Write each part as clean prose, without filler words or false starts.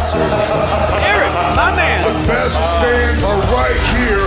certified. Eric, my man. The best fans are right here.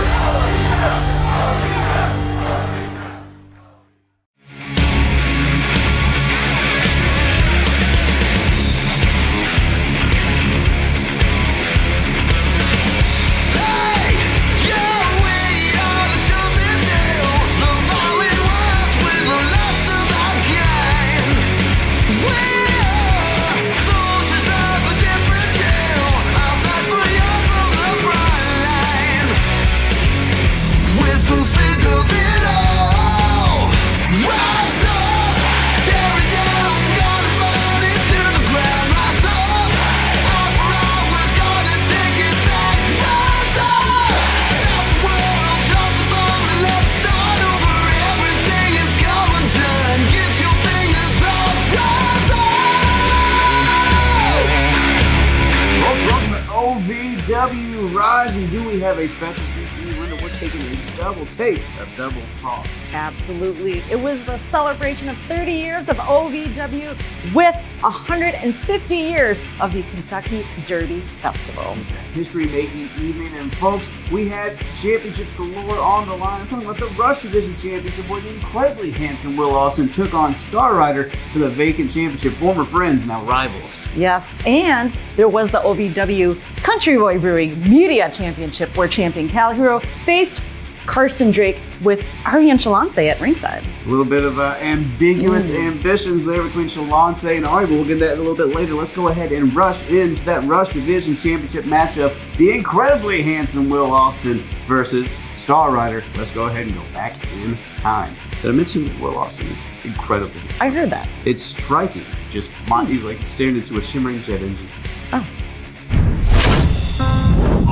OVW RISE, and do we have a special treat for you, Linda? We're taking a double take of Double Cross. Absolutely. It was the celebration of 30 years of OVW with 150 years of the Kentucky Derby Festival. History-making evening, and folks, we had championships galore on the line. I'm talking about the Rush Division Championship, where the incredibly handsome Will Austin took on Star Rider for the vacant championship. Former friends, now rivals. Yes, and there was the OVW Country Boy Brewing Media Championship, where champion Cal Hero faced Karsten Drake with Ariane Chalance at ringside. A little bit of ambiguous ambitions there between Chalance and Ari, but we'll get that a little bit later. Let's go ahead and rush into that Rush Division Championship matchup. The incredibly handsome Will Austin versus Star Rider. Let's go ahead and go back in time. Did I mention that Will Austin is incredibly handsome? I heard that. It's striking. Just he's like staring into a shimmering jet engine. Oh.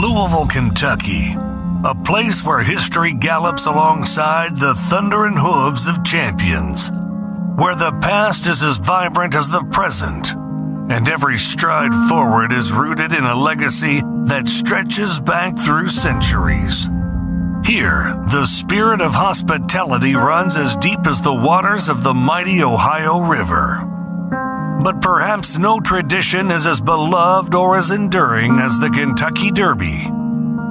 Louisville, Kentucky. A place where history gallops alongside the thunder and hooves of champions. Where the past is as vibrant as the present. And every stride forward is rooted in a legacy that stretches back through centuries. Here, the spirit of hospitality runs as deep as the waters of the mighty Ohio River. But perhaps no tradition is as beloved or as enduring as the Kentucky Derby.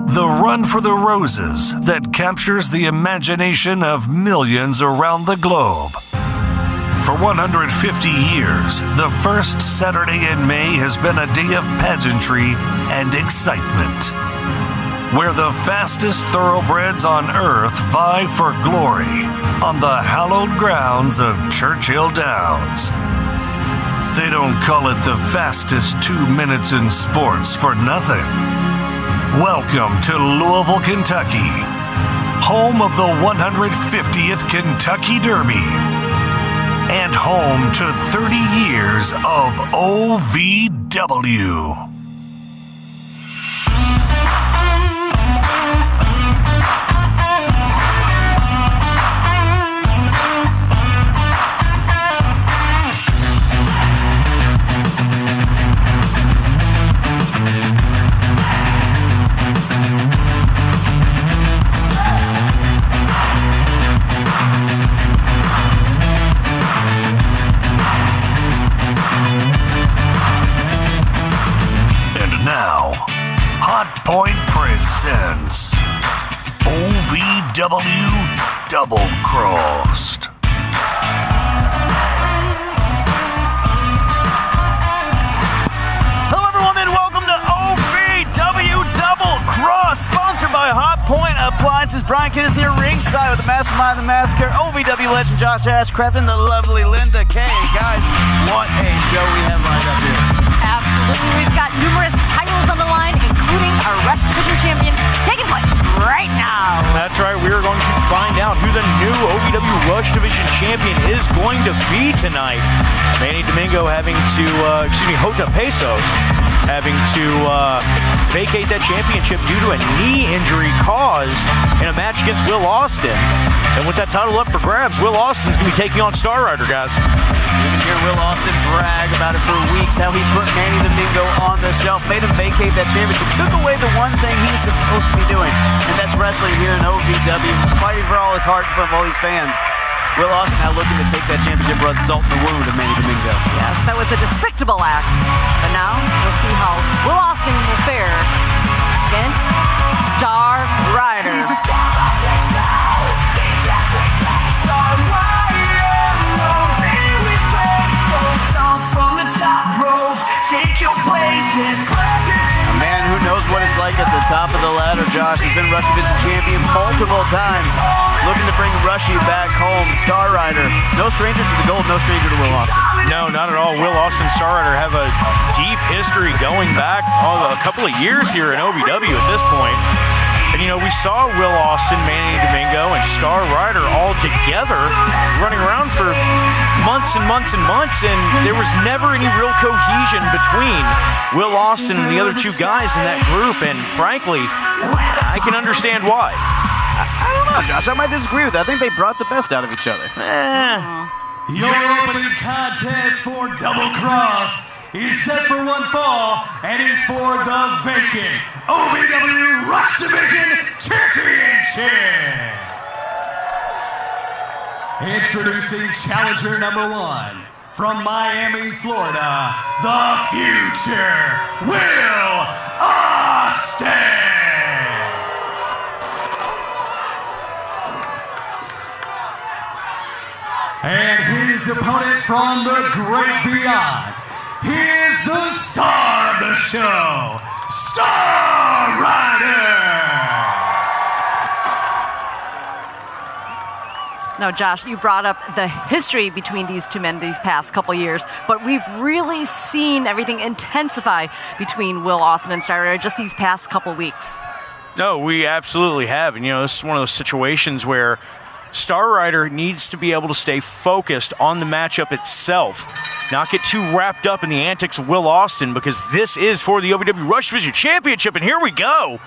The run for the roses that captures the imagination of millions around the globe. For 150 years, the first Saturday in May has been a day of pageantry and excitement, where the fastest thoroughbreds on earth vie for glory on the hallowed grounds of Churchill Downs. They don't call it the fastest 2 minutes in sports for nothing. Welcome to Louisville, Kentucky, home of the 150th Kentucky Derby, and home to 30 years of OVW. Point presents OVW Double Crossed. Hello, everyone, and welcome to OVW Double Cross, sponsored by Hot Point Appliances. Brian Kidd is here ringside with the mastermind, the massacre, OVW legend Josh Ashcraft, and the lovely Linda Kay. Guys, what a show we have lined up here. Absolutely. We've got numerous titles on the line, including our Rush Division champion, taking place right now. That's right. We are going to find out who the new OVW Rush Division champion is going to be tonight. Manny Domingo having to, Jota Pesos having to vacate that championship due to a knee injury caused in a match against Will Austin. And with that title up for grabs, Will Austin's going to be taking on Star Rider, guys. You can hear Will Austin brag about it for weeks, how he put Manny Domingo on the shelf, made him vacate that championship, took away the one thing he's supposed to be doing, and that's wrestling here in OVW, fighting for all his heart in front of all these fans. Will Austin now looking to take that championship, result in the wound of Manny Domingo. Yes, that was a despicable act. But now we'll see how Will Austin A man who knows what it's like at the top of the ladder, Josh. He's been Rush Division champion multiple times. Looking to bring Rushy back home. Star Rider, no stranger to the gold, no stranger to Will Austin. No, not at all. Will Austin and Star Rider have a deep history going back a couple of years here in OVW at this point. And, you know, we saw Will Austin, Manny Domingo, and Star Rider all together running around for months and months and months, and there was never any real cohesion between Will Austin and the other two guys in that group, and frankly, I can understand why. I don't know, Josh. I might disagree with that. I think they brought the best out of each other. Your opening contest for Double Cross is set for one fall and is for the vacant OVW Rush Division Championship. Introducing challenger number 1 from Miami, Florida, the future Will Austin. And his opponent from the great beyond, he is the star of the show, Star Rider! Now, Josh, you brought up the history between these two men these past couple years, but we've really seen everything intensify between Will Austin and Star Rider just these past couple weeks. No, we absolutely have. And, you know, this is one of those situations where Star Rider needs to be able to stay focused on the matchup itself, not get too wrapped up in the antics of Will Austin, because this is for the OVW Rush Division Championship, and here we go.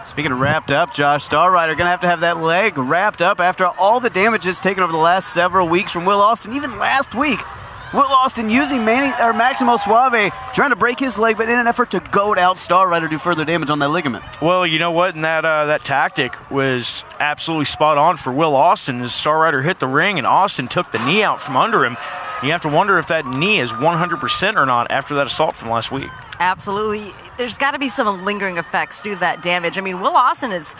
Speaking of wrapped up, Josh, Star Rider going to have that leg wrapped up after all the damages taken over the last several weeks from Will Austin. Even last week, Will Austin using Maximo Suave, trying to break his leg, but in an effort to goad out Star Rider, do further damage on that ligament. Well, you know what? And that tactic was absolutely spot on for Will Austin. As Star Rider hit the ring and Austin took the knee out from under him, you have to wonder if that knee is 100% or not after that assault from last week. Absolutely. There's got to be some lingering effects due to that damage. I mean, Will Austin is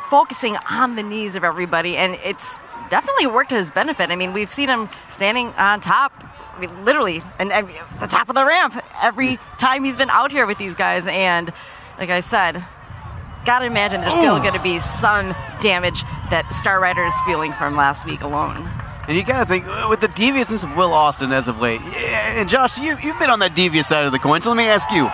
focusing on the knees of everybody, and it's definitely worked to his benefit. I mean, we've seen him standing on top, I mean, literally, and the top of the ramp every time he's been out here with these guys. And like I said, gotta imagine there's still going to be some damage that Star Rider is feeling from last week alone. And you gotta think, with the deviousness of Will Austin as of late, and Josh, you've been on that devious side of the coin, so let me ask you,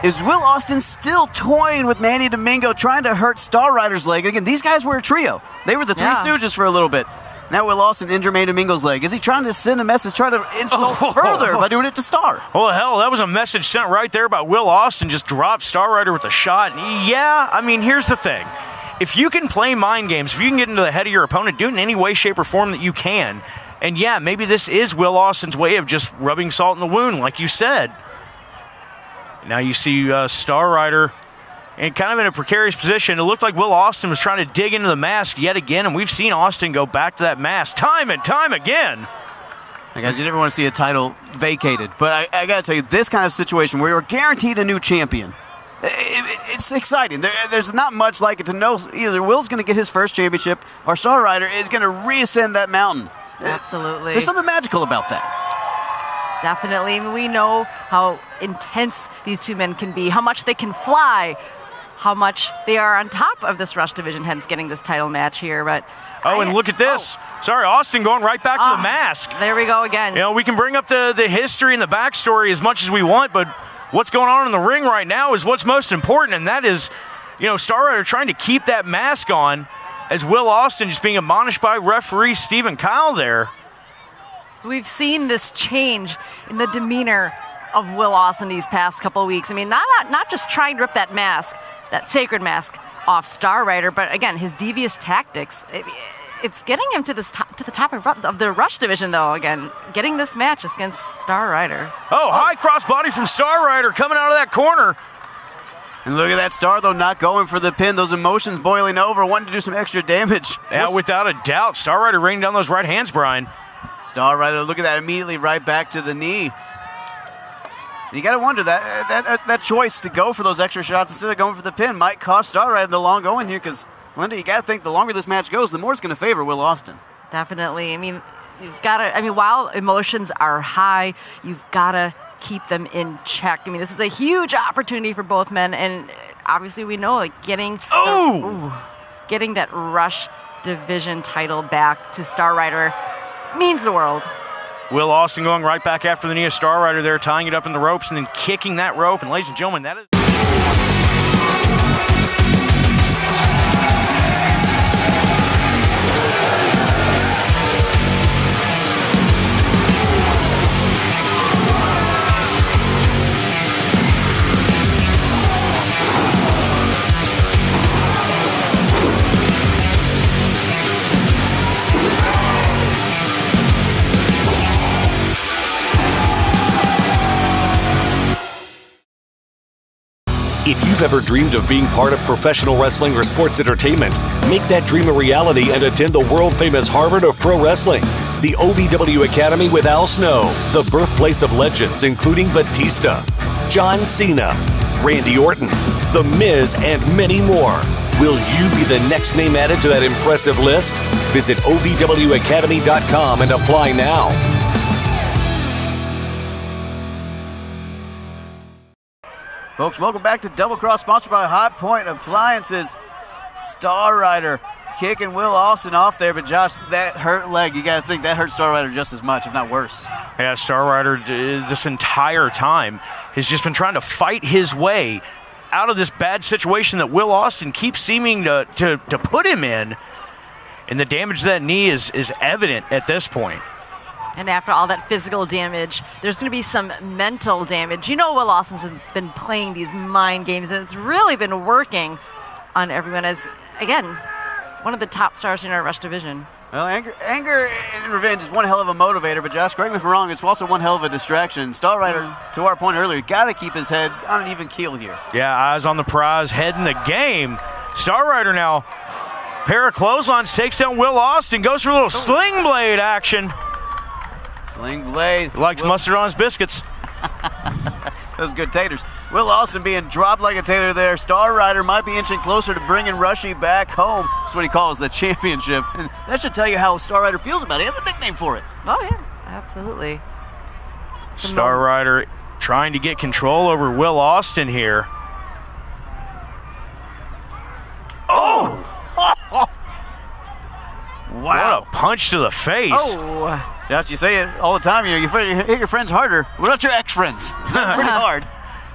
is Will Austin still toying with Manny Domingo, trying to hurt Star Rider's leg? Again, these guys were a trio. They were the Three Stooges for a little bit. Now Will Austin injured Manny Domingo's leg. Is he trying to send a message, try to insult further by doing it to Star? Well, hell, that was a message sent right there about Will Austin just dropped Star Rider with a shot. Yeah, I mean, here's the thing. If you can play mind games, if you can get into the head of your opponent, do it in any way, shape, or form that you can. And yeah, maybe this is Will Austin's way of just rubbing salt in the wound, like you said. Now you see Star Rider and kind of in a precarious position. It looked like Will Austin was trying to dig into the mask yet again, and we've seen Austin go back to that mask time and time again. Hey guys, you never want to see a title vacated, but I got to tell you, this kind of situation where you're guaranteed a new champion, it's exciting. There's not much like it to know either Will's going to get his first championship or Star Rider is going to reascend that mountain. Absolutely. There's something magical about that. Definitely. I mean, we know how intense these two men can be, how much they can fly, how much they are on top of this Rush Division, hence getting this title match here. But and look at this. Sorry, Austin going right back to the mask. There we go again. You know, we can bring up the history and the backstory as much as we want, but what's going on in the ring right now is what's most important, and that is, Star Rider trying to keep that mask on as Will Austin just being admonished by referee Stephen Kyle there. We've seen this change in the demeanor of Will Austin these past couple of weeks. I mean, not just trying to rip that mask, that sacred mask, off Star Rider, but again, his devious tactics. It's getting him to the top of the Rush Division, though. Again, getting this match against Star Rider. High crossbody from Star Rider coming out of that corner. And look at that Star, though, not going for the pin. Those emotions boiling over, wanting to do some extra damage. Yeah, without a doubt. Star Rider raining down those right hands, Brian. Star Rider, look at that, immediately right back to the knee. You got to wonder, that choice to go for those extra shots instead of going for the pin might cost Star Rider the long going here, because Linda, you got to think the longer this match goes, the more it's going to favor Will Austin. Definitely. I mean, while emotions are high, you've got to keep them in check. I mean, this is a huge opportunity for both men, and obviously we know like getting that Rush division title back to Star Rider means the world. Will Austin going right back after the knee of Star Rider there, tying it up in the ropes and then kicking that rope. And ladies and gentlemen, that is... If you've ever dreamed of being part of professional wrestling or sports entertainment, make that dream a reality and attend the world-famous Harvard of Pro Wrestling. The OVW Academy with Al Snow, the birthplace of legends including Batista, John Cena, Randy Orton, The Miz, and many more. Will you be the next name added to that impressive list? Visit OVWacademy.com and apply now. Folks, welcome back to Double Cross, sponsored by High Point Appliances. Star Rider kicking Will Austin off there, but Josh, that hurt leg, you got to think that hurt Star Rider just as much, if not worse. Yeah, Star Rider this entire time has just been trying to fight his way out of this bad situation that Will Austin keeps seeming to put him in. And the damage to that knee is evident at this point. And after all that physical damage, there's going to be some mental damage. You know, Will Austin's been playing these mind games, and it's really been working on everyone as, again, one of the top stars in our Rush division. Well, anger and revenge is one hell of a motivator, but Josh, correct me if I'm wrong, it's also one hell of a distraction. Star Rider, to our point earlier, got to keep his head on an even keel here. Yeah, eyes on the prize, head in the game. Star Rider now, pair of clotheslines, takes down Will Austin, goes for a little sling blade action. Sling blade. Likes mustard on his biscuits. Those good taters. Will Austin being dropped like a tater there. Star Rider might be inching closer to bringing Rushy back home. That's what he calls the championship. And that should tell you how Star Rider feels about it. He has a nickname for it. Oh, yeah, absolutely. Star Rider trying to get control over Will Austin here. Oh! Wow. What a punch to the face. Oh. Josh, you say it all the time. You hit your friends harder. What about your ex-friends? That's pretty hard.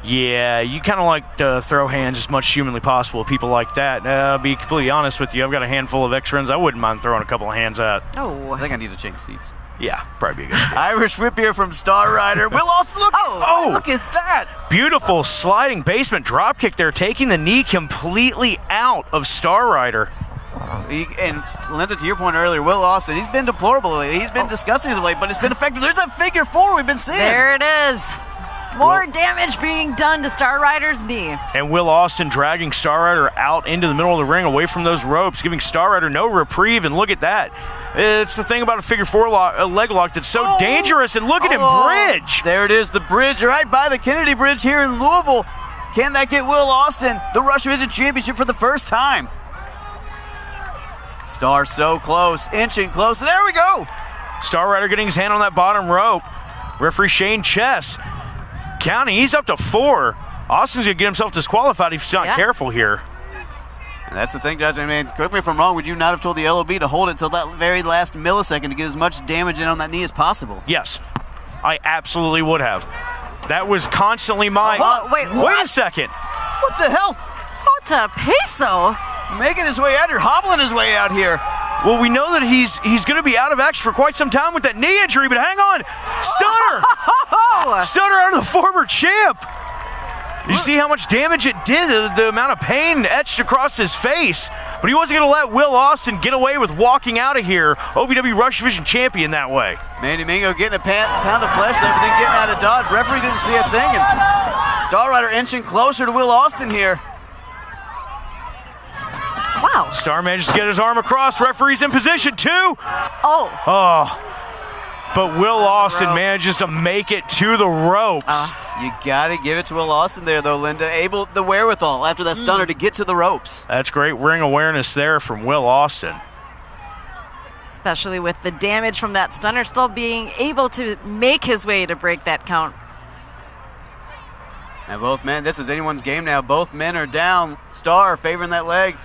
Yeah, you kind of like to throw hands as much as humanly possible with people like that. I'll be completely honest with you. I've got a handful of ex-friends I wouldn't mind throwing a couple of hands at. Oh. I think I need to change seats. Yeah, probably be a good idea. Irish whip here from Star Rider. Will Austin, look. Oh, look at that. Beautiful sliding basement drop kick there, taking the knee completely out of Star Rider. And Linda, to your point earlier, Will Austin, he's been deplorable lately. He's been disgusting as of late, but it's been effective. There's that figure four we've been seeing. There it is. More damage being done to Star Rider's knee. And Will Austin dragging Star Rider out into the middle of the ring, away from those ropes, giving Star Rider no reprieve. And look at that. It's the thing about a figure four leg lock that's so dangerous. And look at him bridge. There it is, the bridge right by the Kennedy Bridge here in Louisville. Can that get Will Austin the Rush Division Championship for the first time? Star so close, inching close. There we go. Star Rider getting his hand on that bottom rope. Referee Shane Chess counting. He's up to 4. Austin's going to get himself disqualified if he's not careful here. And that's the thing, Judge. I mean, correct me if I'm wrong. Would you not have told the LOB to hold it till that very last millisecond to get as much damage in on that knee as possible? Yes, I absolutely would have. That was constantly my... Wait a second. What the hell? What a peso. Making his way out here, hobbling his way out here. Well, we know that he's going to be out of action for quite some time with that knee injury, but hang on. Stunner! Stunner out of the former champ. You see how much damage it did, the amount of pain etched across his face. But he wasn't going to let Will Austin get away with walking out of here, OVW Rush Division champion that way. Manny Mingo getting a pound of flesh and everything, getting out of dodge. Referee didn't see a thing, and Star Rider inching closer to Will Austin here. Wow. Star manages to get his arm across. Referee's in position 2. But Will Austin manages to make it to the ropes. You got to give it to Will Austin there, though, Linda. Able the wherewithal after that stunner to get to the ropes. That's great ring awareness there from Will Austin. Especially with the damage from that stunner, still being able to make his way to break that count. And both men, this is anyone's game now. Both men are down. Star favoring that leg.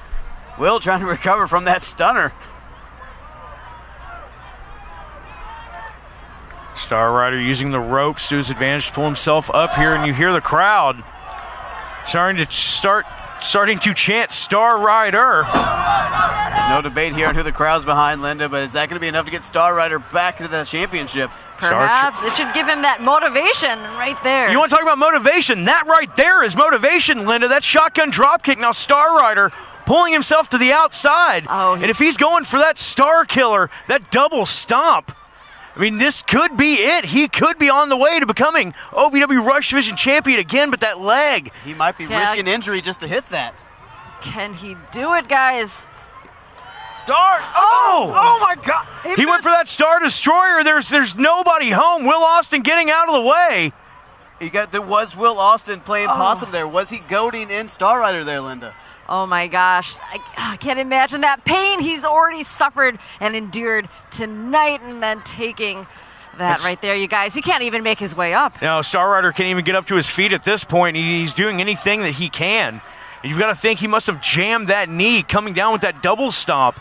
Will trying to recover from that stunner. Star Rider using the ropes to his advantage to pull himself up here, and you hear the crowd starting to chant Star Rider. There's no debate here on who the crowd's behind, Linda, but is that going to be enough to get Star Rider back into the championship? Perhaps it should give him that motivation right there. You want to talk about motivation? That right there is motivation, Linda. That shotgun dropkick. Now Star Rider pulling himself to the outside. And if he's going for that Star Killer, that double stomp, I mean, this could be it. He could be on the way to becoming OVW Rush Division champion again, but that leg. He might be risking injury just to hit that. Can he do it, guys? Star! Oh my God! He went for that Star Destroyer. There's nobody home. Will Austin getting out of the way. There was Will Austin playing possum there. Was he goading in Star Rider there, Linda? Oh my gosh, I can't imagine that pain he's already suffered and endured tonight, and then taking that right there, you guys. He can't even make his way up. No, Star Rider can't even get up to his feet at this point. He's doing anything that he can. And you've got to think he must have jammed that knee coming down with that double stomp.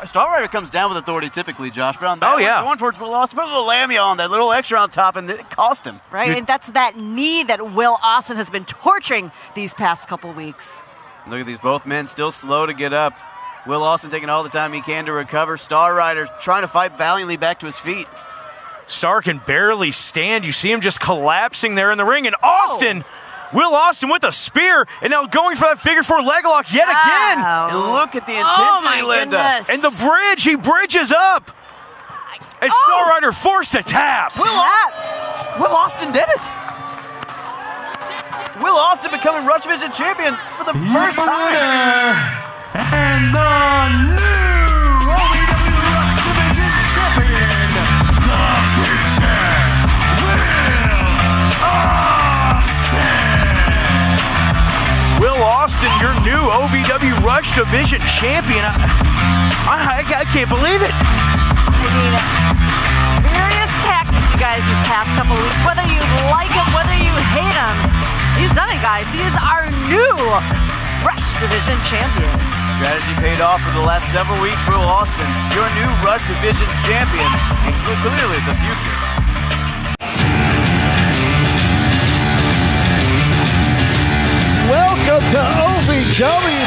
Star Rider comes down with authority typically, Josh, but on that one, going towards Will Austin, put a little lammy on that, little extra on top, and it cost him. Right, and that's that knee that Will Austin has been torturing these past couple weeks. Look at these both men still slow to get up. Will Austin taking all the time he can to recover. Star Rider trying to fight valiantly back to his feet. Star can barely stand. You see him just collapsing there in the ring. And Austin, Will Austin with a spear, and now going for that figure four leg lock yet again. And look at the intensity, Linda. Goodness. And the bridge, he bridges up. And Star Rider forced to tap. Will Austin did it. Will Austin becoming Rush Division champion for the first time. And the new OVW Rush Division champion, the Preacher, Will Austin, your new OVW Rush Division champion. I can't believe it. I mean, various tactics, you guys, these past couple weeks. Whether you like him, whether you hate him, he's done it, guys. He is our new Rush Division champion. Strategy paid off for the last several weeks for Will Austin, your new Rush Division champion, and clearly the future. Welcome to OVW.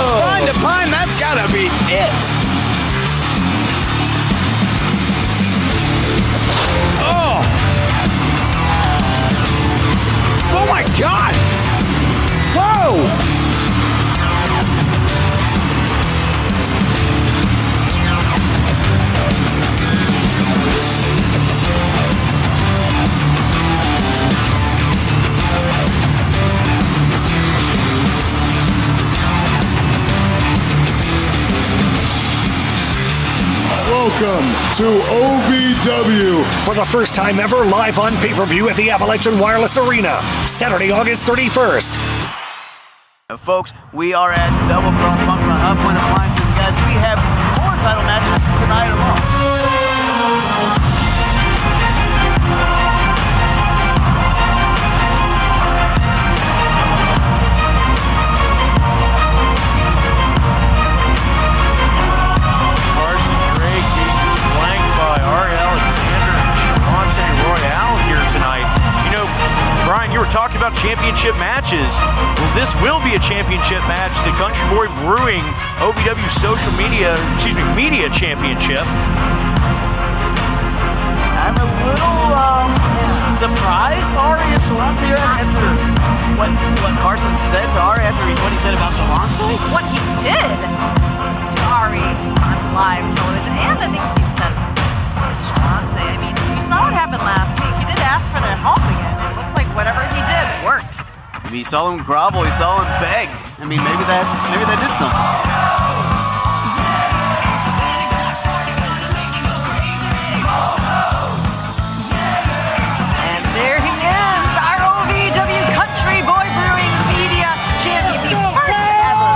Spine to pine, that's gotta be it. Oh my God. Whoa. Welcome to OVW. For the first time ever, live on pay-per-view at the Appalachian Wireless Arena, Saturday, August 31st. Folks, we are at Double Cross Function on Hub Point Appliances. Guys, we have 4 title matches tonight alone. Brian, you were talking about championship matches. Well, this will be a championship match. The Country Boy Brewing OVW Media Championship. I'm a little surprised Ari and Shalance here after what Carson said to Ari after what he said about Shalance. What he did to Ari on live television, and the things he said to Shalance. I mean, we saw what happened last week. He did ask for their help again. It looks like whatever he did worked. He saw him grovel, he saw him beg. I mean, maybe that did something. And there he is, our OVW Country Boy Brewing Media Champion, the first ever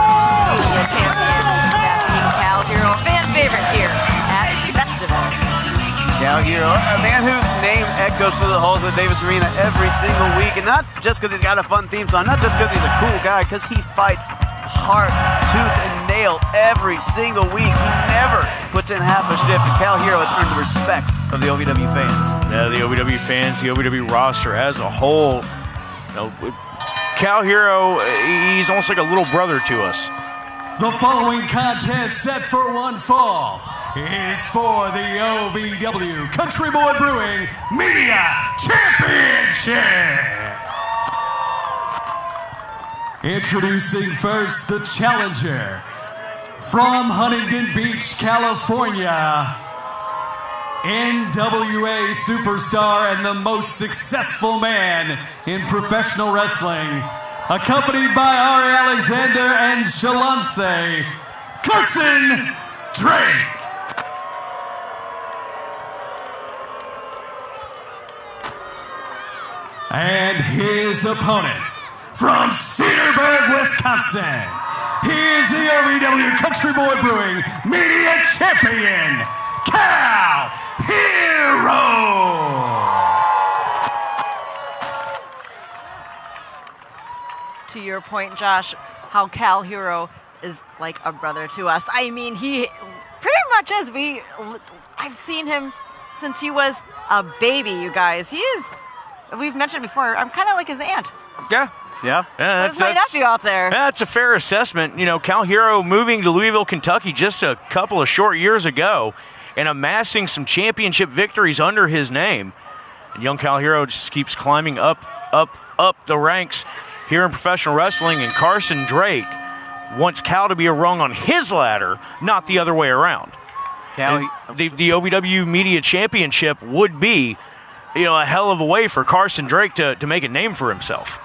media champion. Cal Hero, a man whose name echoes through the halls of Davis Arena every single week, and not just because he's got a fun theme song, not just because he's a cool guy, because he fights heart, tooth, and nail every single week. He never puts in half a shift, and Cal Hero has earned the respect of the OVW fans. Yeah, the OVW fans, the OVW roster as a whole. Cal Hero, he's almost like a little brother to us. The following contest set for one fall is for the OVW Country Boy Brewing Media Championship. Introducing first the challenger from Huntington Beach, California, NWA superstar and the most successful man in professional wrestling, accompanied by Ari Alexander and Shalance, Carson Drake. And his opponent from Cedarburg, Wisconsin, he is the OVW Country Boy Brewing Media Champion, Cal Hero. To your point, Josh, how Cal Hero is like a brother to us. I mean, he pretty much is. I've seen him since he was a baby, you guys. He is, we've mentioned before, I'm kind of like his aunt. Yeah. That's my nephew out there. That's a fair assessment. You know, Cal Hero moving to Louisville, Kentucky just a couple of short years ago and amassing some championship victories under his name. And young Cal Hero just keeps climbing up the ranks here in professional wrestling, and Carson Drake wants Cal to be a rung on his ladder, not the other way around. The OVW Media Championship would be, a hell of a way for Carson Drake to make a name for himself.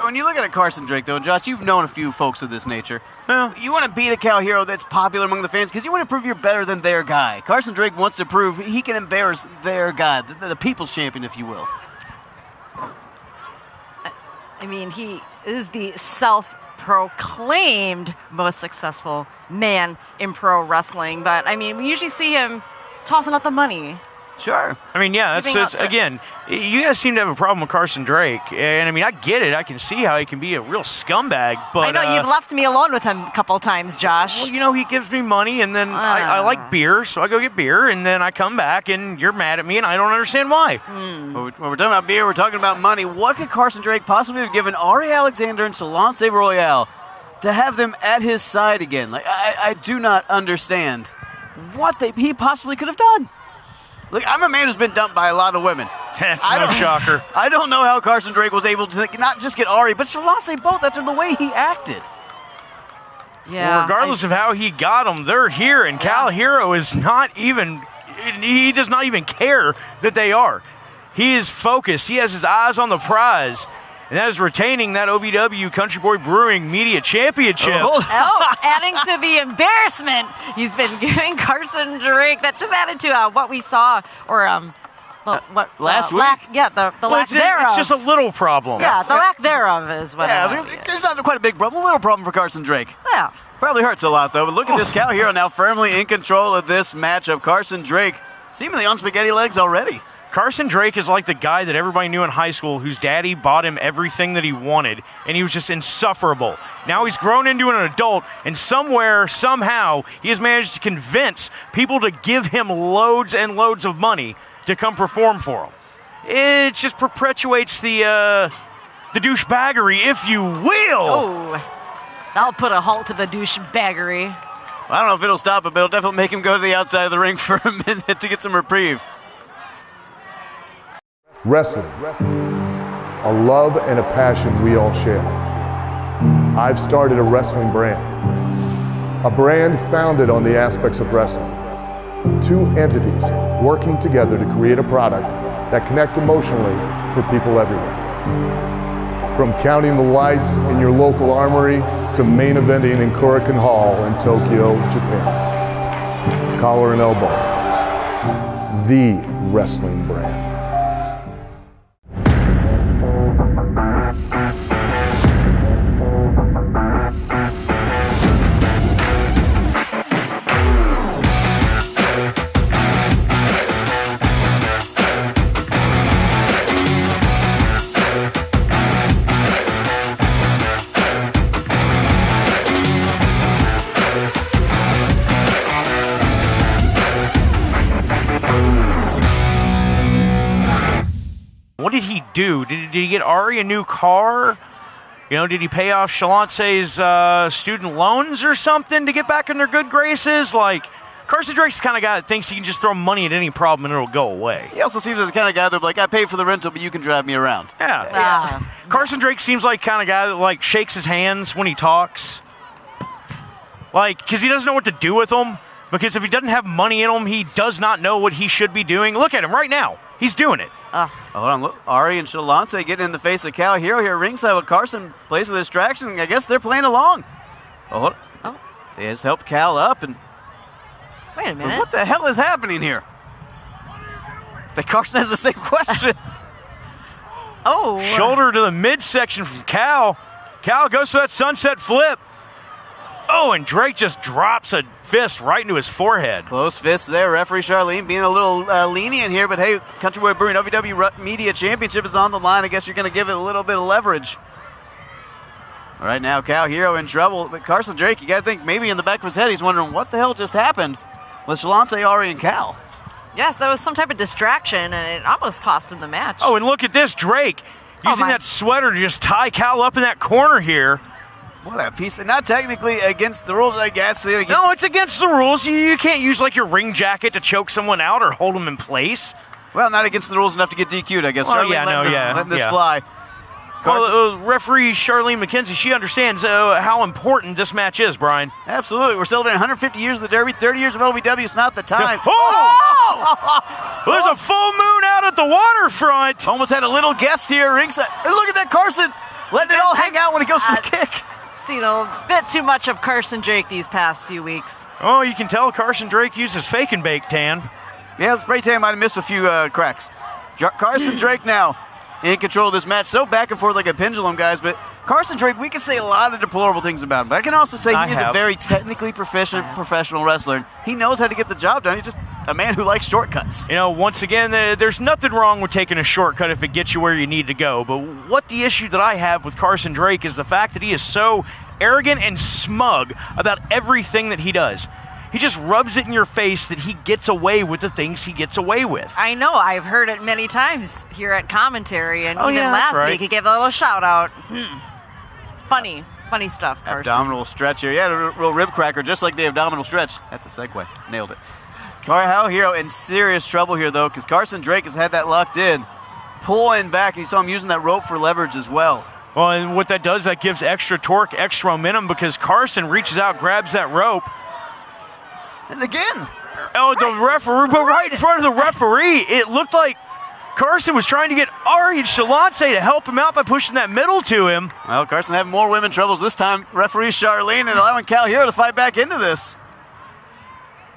When you look at Carson Drake, though, Josh, you've known a few folks of this nature. Well, you want to beat a Cal Hero that's popular among the fans because you want to prove you're better than their guy. Carson Drake wants to prove he can embarrass their guy, the people's champion, if you will. I mean, he is the self-proclaimed most successful man in pro wrestling. But, I mean, we usually see him tossing out the money. Sure. I mean, yeah, that's again, you guys seem to have a problem with Carson Drake. And, I mean, I get it. I can see how he can be a real scumbag. But I know you've left me alone with him a couple of times, Josh. Well, he gives me money, and then I like beer, so I go get beer, and then I come back, and you're mad at me, and I don't understand why. When we're talking about beer, we're talking about money. What could Carson Drake possibly have given Ari Alexander and Shalance Royale to have them at his side again? Like, I do not understand what he possibly could have done. Look, I'm a man who's been dumped by a lot of women. That's no shocker. I don't know how Carson Drake was able to not just get Ari, but Shalance both after the way he acted. Yeah. Well, regardless of how he got them, they're here, and Cal Hero is not even, he does not even care that they are. He is focused. He has his eyes on the prize, and that is retaining that OVW Country Boy Brewing Media Championship. Adding to the embarrassment he's been giving Carson Drake. That just added to what we saw, or last week? The lack thereof. It's just a little problem. Yeah, the lack thereof is what it's not quite a big problem, a little problem for Carson Drake. Yeah. Probably hurts a lot, though, but look at this Cal Hero now firmly in control of this matchup. Carson Drake seemingly on spaghetti legs already. Carson Drake is like the guy that everybody knew in high school whose daddy bought him everything that he wanted, and he was just insufferable. Now he's grown into an adult, and somewhere, somehow, he has managed to convince people to give him loads and loads of money to come perform for him. It just perpetuates the douchebaggery, if you will. Oh, that'll put a halt to the douchebaggery. I don't know if it'll stop it, but it'll definitely make him go to the outside of the ring for a minute to get some reprieve. Wrestling, a love and a passion we all share. I've started a wrestling brand, a brand founded on the aspects of wrestling. Two entities working together to create a product that connect emotionally for people everywhere. From counting the lights in your local armory to main eventing in Korakuen Hall in Tokyo, Japan. Collar and elbow, the wrestling brand. do? Did he get Ari a new car? You know, did he pay off Shalance's student loans or something to get back in their good graces? Like, Carson Drake's the kind of guy that thinks he can just throw money at any problem and it'll go away. He also seems like the kind of guy that'll be like, I paid for the rental, but you can drive me around. Yeah. Carson Drake seems like kind of guy that, like, shakes his hands when he talks. Like, because he doesn't know what to do with them. Because if he doesn't have money in him, he does not know what he should be doing. Look at him right now. He's doing it. Hold on, look. Ari and Shalance getting in the face of Cal Hero here ringside with Carson plays a distraction. I guess they're playing along. They just helped Cal up. And wait a minute. What the hell is happening here? The Carson has the same question. Shoulder to the midsection from Cal. Cal goes for that sunset flip. Oh, and Drake just drops a fist right into his forehead. Close fist there. Referee Charlene being a little lenient here, but hey, Country Boy Brewing OVW Media Championship is on the line. I guess you're going to give it a little bit of leverage. All right, now Cal Hero in trouble, but Carson Drake, you got to think maybe in the back of his head he's wondering what the hell just happened with Shalance, Ari, and Cal. Yes, that was some type of distraction, and it almost cost him the match. Oh, and look at this, Drake using that sweater to just tie Cal up in that corner here. What a piece. Not technically against the rules, I guess. No, it's against the rules. You can't use, like, your ring jacket to choke someone out or hold them in place. Well, not against the rules enough to get DQ'd, I guess. Well, letting this fly. Well, referee Charlene McKenzie, she understands how important this match is, Brian. Absolutely. We're celebrating 150 years of the Derby, 30 years of OVW. It's not the time. There's a full moon out at the waterfront. Almost had a little guest here ringside. And look at that, Carson letting it all hang out when he goes for the kick. Seen a bit too much of Carson Drake these past few weeks. Oh, you can tell Carson Drake uses fake and bake tan. Yeah, the spray tan might have missed a few cracks. Carson Drake now in control of this match. So back and forth like a pendulum, guys. But Carson Drake, we can say a lot of deplorable things about him. But I can also say he is a very technically proficient professional wrestler. He knows how to get the job done. He's just a man who likes shortcuts. You know, once again, there's nothing wrong with taking a shortcut if it gets you where you need to go. But what the issue that I have with Carson Drake is the fact that he is so arrogant and smug about everything that he does. He just rubs it in your face that he gets away with the things he gets away with. I know. I've heard it many times here at commentary, and even last week he gave a little shout out. Funny stuff, Carson. Abdominal stretch here. Yeah, a real rib cracker, just like the abdominal stretch. That's a segue. Nailed it. Cal Hero in serious trouble here, though, because Carson Drake has had that locked in. Pulling back, and you saw him using that rope for leverage as well. Well, and what that does, that gives extra torque, extra momentum, because Carson reaches out, grabs that rope. And again. Oh, the referee, but right in front of the referee, it looked like Carson was trying to get Ari and Shalance to help him out by pushing that middle to him. Well, Carson having more women troubles this time. Referee Charlene and allowing Cal Hero to fight back into this.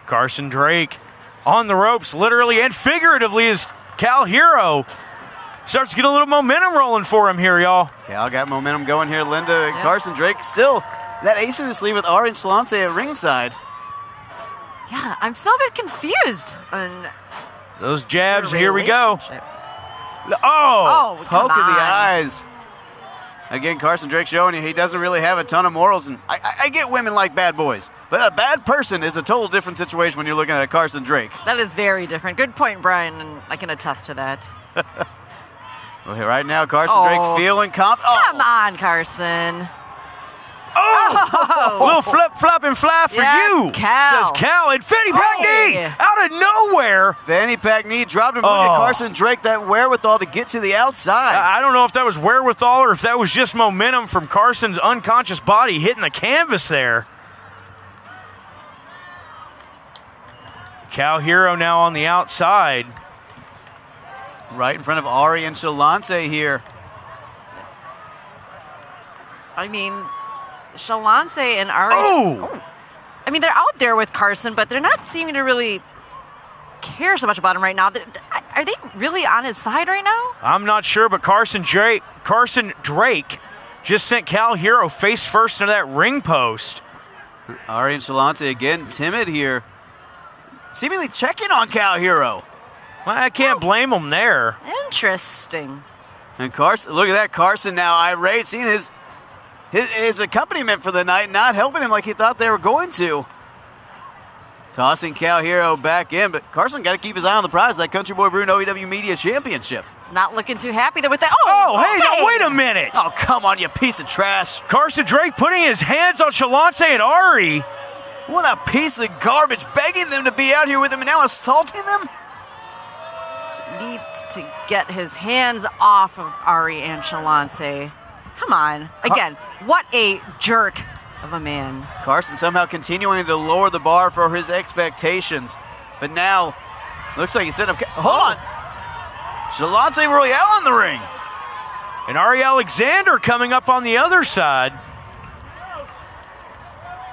Carson Drake on the ropes, literally and figuratively, as Cal Hero starts to get a little momentum rolling for him here, y'all. Cal got momentum going here, Linda. Yeah. Carson Drake still that ace in the sleeve with Ari and Shalance at ringside. Yeah, I'm still a bit confused. Those jabs, here we go. Oh, poke in the eyes. Again, Carson Drake showing you he doesn't really have a ton of morals. And I get women like bad boys, but a bad person is a total different situation when you're looking at a Carson Drake. That is very different. Good point, Brian, and I can attest to that. Well, right now, Carson Drake feeling confident. Come on, Carson. Oh! Little flip-flop and fly for you, Cal. Says Cal. And Fanny Pack knee out of nowhere. Fanny Pack knee dropped him. Look at Carson Drake, that wherewithal to get to the outside. I don't know if that was wherewithal or if that was just momentum from Carson's unconscious body hitting the canvas there. Cal Hero now on the outside. Right in front of Ari and Shalance here. I mean, Shalance and Ari. I mean, they're out there with Carson, but they're not seeming to really care so much about him right now. Are they really on his side right now? I'm not sure, but Carson Drake just sent Cal Hero face first into that ring post. Ari and Shalance again timid here. Seemingly checking on Cal Hero. Well, I can't blame him there. Interesting. And Carson, look at that. Carson now irate, seeing his accompaniment for the night not helping him like he thought they were going to. Tossing Cal Hero back in, but Carson got to keep his eye on the prize, that Country Boy Bruin OVW Media Championship. Not looking too happy there with that. Hey, now wait a minute. Oh, come on, you piece of trash. Carson Drake putting his hands on Shalance and Ari. What a piece of garbage, begging them to be out here with him and now assaulting them? Needs to get his hands off of Ari and Shalance. Come on. Again, what a jerk of a man. Carson somehow continuing to lower the bar for his expectations. But now, looks like he set up. Hold on. Shalance Royale in the ring. And Ari Alexander coming up on the other side.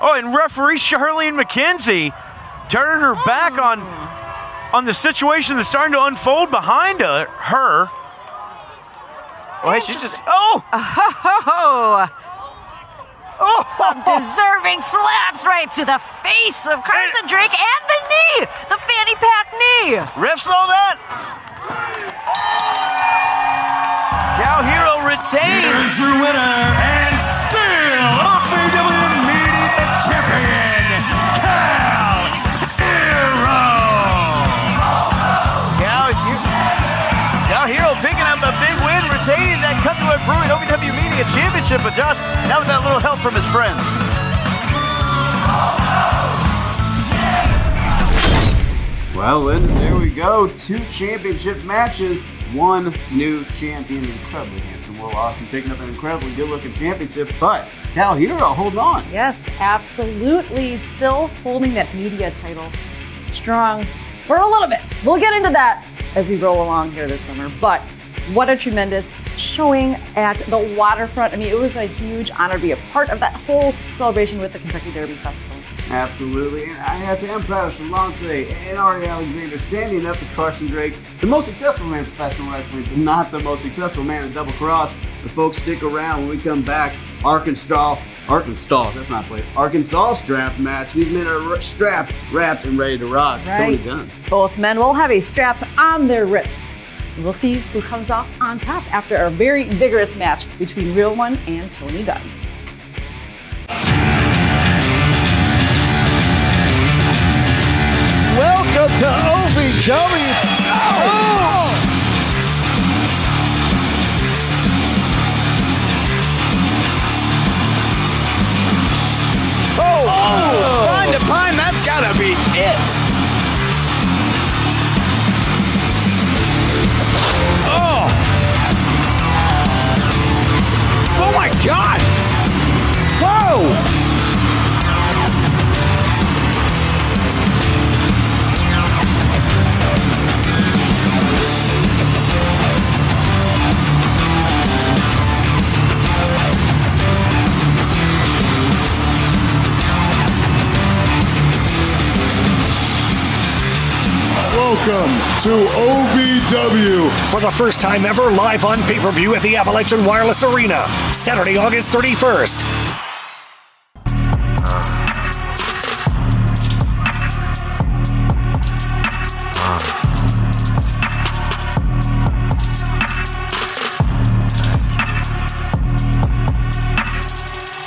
Oh, and referee Charlene McKenzie turning her back on the situation that's starting to unfold behind her. Oh, hey, she just. Some deserving slaps right to the face of Carson Drake and the knee, the fanny pack knee. Ref saw that. Cal Hero retains. Here's your winner and still OVW Media Champion, Cal Hero. Cal Hero picking up a big win, retaining that Country Boy Bruin OVW Media Championship. But Josh, now with that little help from his friends. Well, and there we go. 2 championship matches, 1 new champion. Incredibly handsome Will Austin picking up an incredibly good-looking championship. But Cal Hero, hold on. Yes, absolutely. Still holding that media title strong for a little bit. We'll get into that as we roll along here this summer. But what a tremendous showing at the waterfront. I mean, it was a huge honor to be a part of that whole celebration with the Kentucky Derby Festival. Absolutely, and I have to say I'm proud of Shalance and Ari Alexander standing up to Carson Drake, the most successful man in professional wrestling, but not the most successful man in Double Cross. The folks stick around when we come back. Arkansas, that's not a place. Arkansas strap match. These men are strapped, wrapped, and ready to rock. Right. Tony Gunn. Both men will have a strap on their wrists. We'll see who comes off on top after a very vigorous match between Real One and Tony Gunn. Welcome to OVW. Spine to pine, that's gotta be it. Oh my God! Whoa! Welcome to OVW. For the first time ever, live on pay-per-view at the Appalachian Wireless Arena, Saturday, August 31st.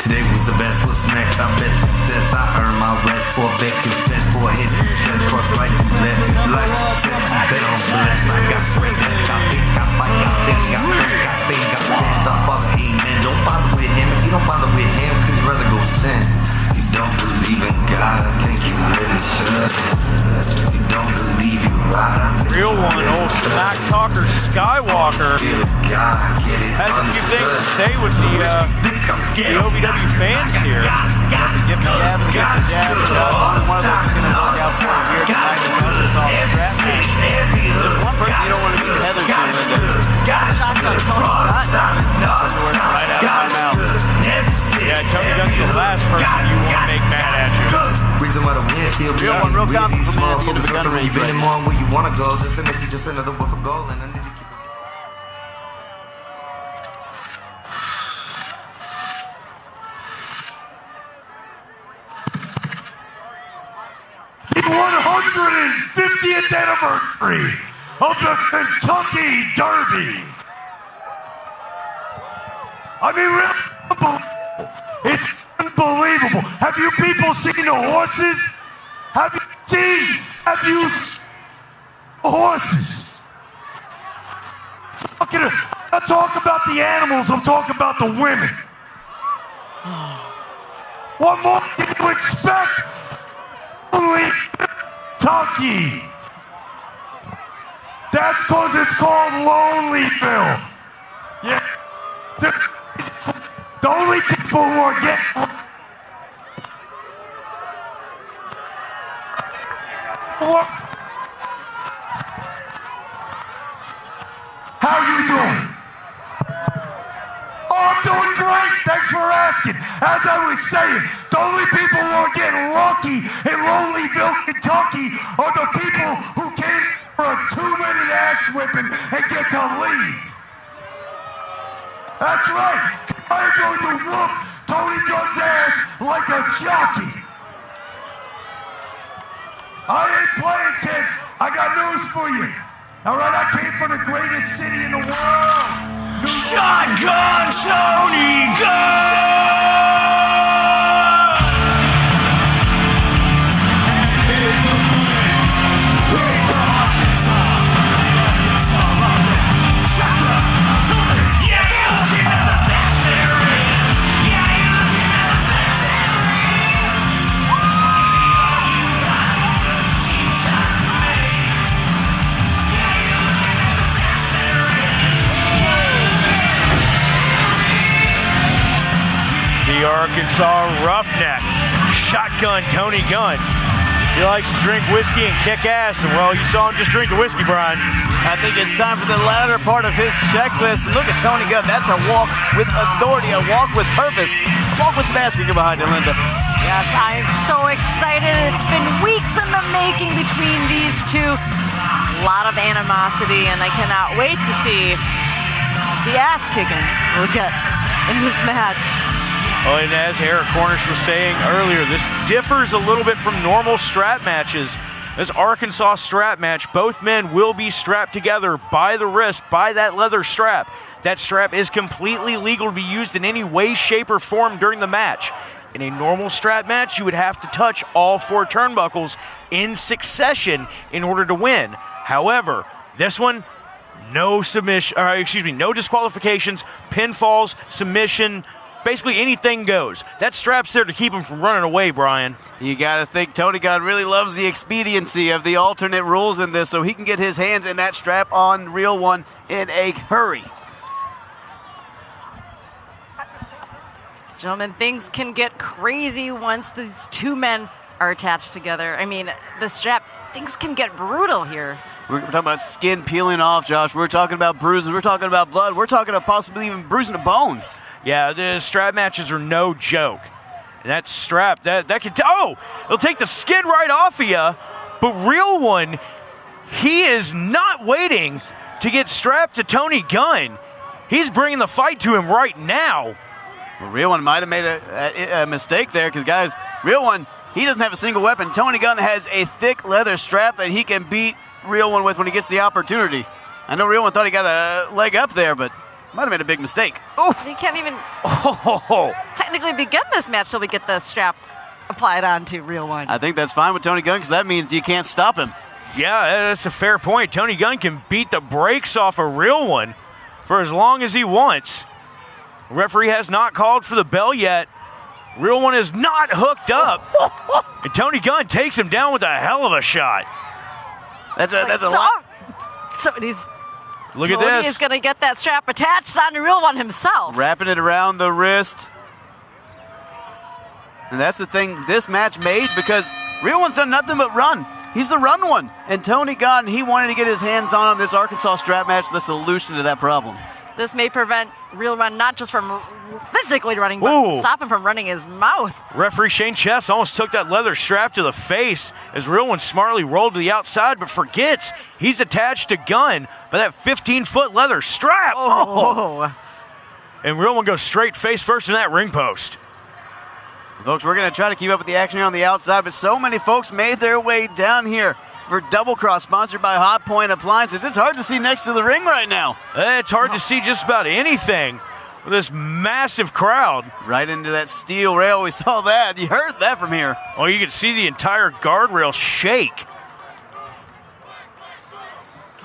Today was the best, what's next? I bet success. I earned my rest for a bet, confess for a hit to the chest, cross right to left. Life success, bet I'm blessed. I got strength, got big, got fight, got think, got friends, got fame, got fans. I follow amen. Don't bother with him. If you don't bother with him, it's cause you'd rather go sin. You don't believe in God, I think you really should. You don't believe you right, I think Real One, old smack talker Skywalker, has a few things to say with the OVW fans here. The gift of jab and the gift of jab. Only one of those is going to work out for him here tonight. It's all strap match. There's one person you don't want to be tethered to, Linda. Shotgun Tony Gunn. Right out of my mouth. Yeah, Tony Gunn's the last person you want to make mad at you. Reason why the win still be Real One, real confident from the end of the gun range. You've been more where you want to go. This is just another one for goal. And I need to keep The 150th anniversary of the Kentucky Derby. I mean, really, it's unbelievable. Have you people seen the horses? Have you Matthews, horses. I'm not talking about the animals, I'm talking about the women. What more can you expect? Only Kentucky. That's because it's called Lonelyville. Yeah. The only people who are getting... What? How you doing? Oh, I'm doing great. Thanks for asking. As I was saying, the only people who are getting lucky in Lonelyville, Kentucky are the people who came for a 2-minute ass whipping and get to leave. That's right. I'm going to whoop Tony Gunn's ass like a jockey. I ain't playing, kid. I got news for you. All right, I came from the greatest city in the world. Shotgun Tony Gunn! Arkansas roughneck, shotgun Tony Gunn. He likes to drink whiskey and kick ass, and well, you saw him just drink the whiskey, Brian. I think it's time for the latter part of his checklist. Look at Tony Gunn. That's a walk with authority, a walk with purpose, a walk with some ass kicking behind it, Linda. Yes, I'm so excited. It's been weeks in the making between these two. A lot of animosity, and I cannot wait to see the ass kicking we'll get in this match. Oh, and as Eric Cornish was saying earlier, this differs a little bit from normal strap matches. This Arkansas strap match, both men will be strapped together by the wrist, by that leather strap. That strap is completely legal to be used in any way, shape, or form during the match. In a normal strap match, you would have to touch all 4 turnbuckles in succession in order to win. However, this one, no disqualifications, pinfalls, submission, basically anything goes. That strap's there to keep him from running away, Brian. You got to think Tony Gunn really loves the expediency of the alternate rules in this so he can get his hands in that strap on Real One in a hurry. Gentlemen, things can get crazy once these two men are attached together. I mean, the strap, things can get brutal here. We're talking about skin peeling off, Josh. We're talking about bruises. We're talking about blood. We're talking about possibly even bruising a bone. Yeah, the strap matches are no joke. And that strap, that could, it'll take the skin right off of you. But Real One, he is not waiting to get strapped to Tony Gunn. He's bringing the fight to him right now. Well, Real One might have made a mistake there because, guys, Real One, he doesn't have a single weapon. Tony Gunn has a thick leather strap that he can beat Real One with when he gets the opportunity. I know Real One thought he got a leg up there, but might have made a big mistake. Oh, he can't even technically begin this match till we get the strap applied onto Real One. I think that's fine with Tony Gunn because that means you can't stop him. Yeah, that's a fair point. Tony Gunn can beat the brakes off a Real One for as long as he wants. The referee has not called for the bell yet. Real One is not hooked up. And Tony Gunn takes him down with a hell of a shot. That's a lot. So he's Look at this. He's going to get that strap attached on the Real One himself. Wrapping it around the wrist. And that's the thing this match made because Real One's done nothing but run. He's the run one. And Tony Gunn, he wanted to get his hands on this Arkansas strap match, the solution to that problem. This may prevent Real One not just from physically running, but stop him from running his mouth. Referee Shane Chess almost took that leather strap to the face as Real One smartly rolled to the outside, but forgets he's attached to Gunn by that 15-foot leather strap. Oh. And Real One goes straight face first in that ring post. Folks, we're going to try to keep up with the action here on the outside, but so many folks made their way down here for Double Cross, sponsored by Hot Point Appliances. It's hard to see next to the ring right now. It's hard to see just about anything with this massive crowd. Right into that steel rail. We saw that. You heard that from here. Oh, you could see the entire guardrail shake.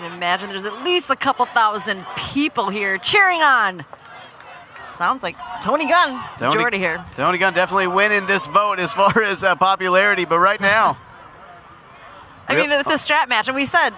can imagine there's at least a couple thousand people here cheering on. Sounds like Tony Gunn, majority here. Tony Gunn definitely winning this vote as far as popularity, but right now. I mean, the strap match, and we said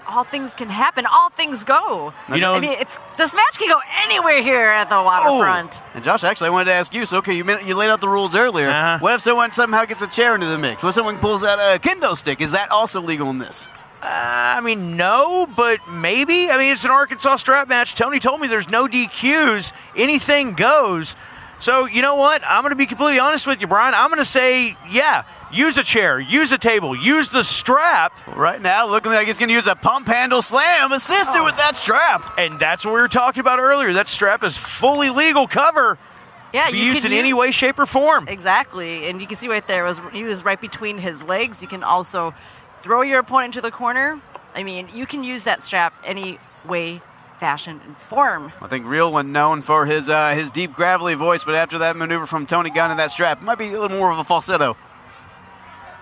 all things can happen, all things go. You know, I mean, this match can go anywhere here at the waterfront. And Josh, actually, I wanted to ask you, so okay, you laid out the rules earlier. What if someone somehow gets a chair into the mix? What if someone pulls out a kendo stick? Is that also legal in this? I mean, no, but maybe. I mean, it's an Arkansas strap match. Tony told me there's no DQs. Anything goes. So, you know what? I'm going to be completely honest with you, Brian. I'm going to say, yeah, use a chair, use a table, use the strap. Right now, looking like he's going to use a pump handle slam assisted with that strap. And that's what we were talking about earlier. That strap is fully legal cover. Yeah, you used in any way, shape, or form. Exactly. And you can see right there, he was right between his legs. You can also throw your opponent to the corner. I mean, you can use that strap any way, fashion, and form. I think Real One known for his deep, gravelly voice, but after that maneuver from Tony Gunn and that strap, it might be a little more of a falsetto.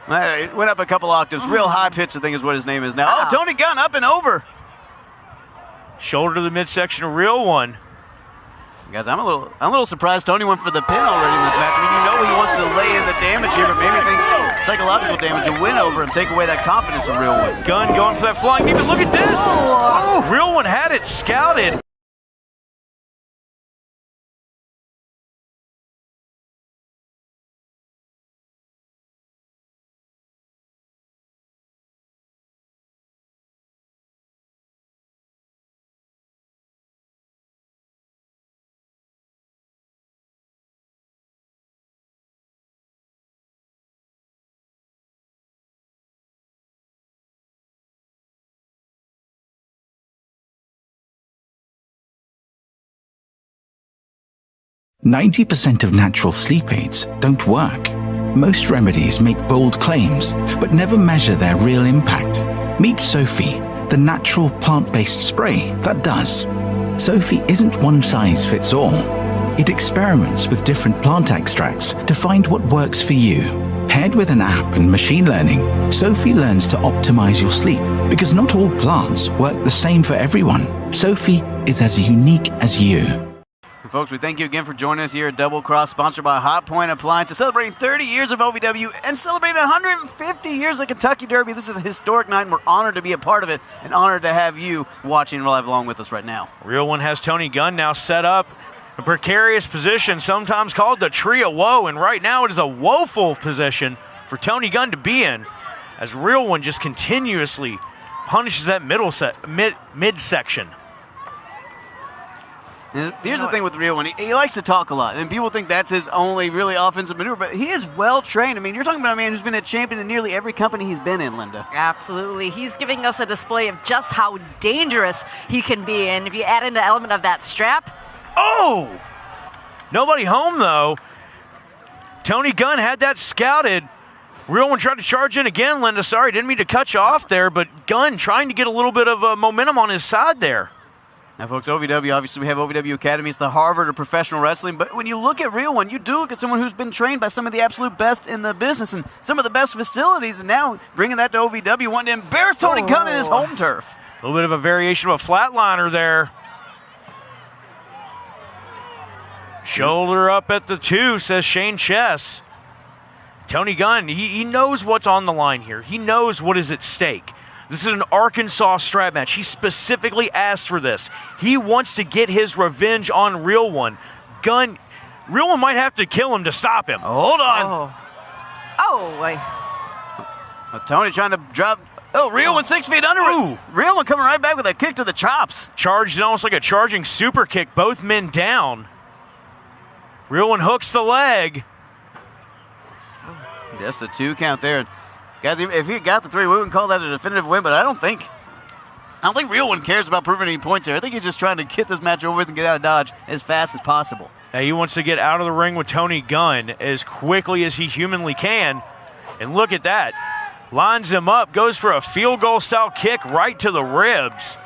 It went up a couple octaves. Real high pitch, I think is what his name is now. Oh, Tony Gunn up and over. Shoulder to the midsection, a Real One. Guys, I'm a little surprised Tony went for the pin already in this match. I mean, you know he wants to lay in the damage here, but maybe thinks psychological damage will win over him, take away that confidence of Real One. Gunn going for that flying knee, but look at this. Oh, Real One had it scouted. "90% of natural sleep aids don't work. Most remedies make bold claims, but never measure their real impact. Meet Sophie, the natural plant-based spray that does. Sophie isn't one size fits all. It experiments with different plant extracts to find what works for you. Paired with an app and machine learning, Sophie learns to optimize your sleep, because not all plants work the same for everyone. Sophie is as unique as you." Folks, we thank you again for joining us here at Double Cross, sponsored by Hot Point Appliances, celebrating 30 years of OVW and celebrating 150 years of Kentucky Derby. This is a historic night, and we're honored to be a part of it and honored to have you watching live along with us right now. Real One has Tony Gunn now set up a precarious position, sometimes called the tree of woe, and right now it is a woeful position for Tony Gunn to be in, as Real One just continuously punishes that midsection. And here's the thing with the Real One. He likes to talk a lot, and people think that's his only really offensive maneuver, but he is well-trained. I mean, you're talking about a man who's been a champion in nearly every company he's been in, Linda. Absolutely. He's giving us a display of just how dangerous he can be, and if you add in the element of that strap. Oh! Nobody home, though. Tony Gunn had that scouted. Real One tried to charge in again, Linda. Sorry, didn't mean to cut you off there, but Gunn trying to get a little bit of momentum on his side there. Now, folks, OVW, obviously we have OVW Academy. It's the Harvard of professional wrestling. But when you look at Real One, you do look at someone who's been trained by some of the absolute best in the business and some of the best facilities. And now bringing that to OVW, wanting to embarrass Tony Gunn in his home turf. A little bit of a variation of a flatliner there. Shoulder up at the 2, says Shane Chess. Tony Gunn, he knows what's on the line here. He knows what is at stake. This is an Arkansas strap match. He specifically asked for this. He wants to get his revenge on Real One. Real One might have to kill him to stop him. Hold on. Wait. Tony trying to drop. Oh, Real One 6 feet under. Real One coming right back with a kick to the chops. Charged almost like a charging super kick. Both men down. Real One hooks the leg. Just a 2 count there. Guys, if he got the 3, we wouldn't call that a definitive win, but I don't think Real One cares about proving any points here. I think he's just trying to get this match over with and get out of Dodge as fast as possible. Now he wants to get out of the ring with Tony Gunn as quickly as he humanly can. And look at that. Lines him up, goes for a field goal style kick right to the ribs.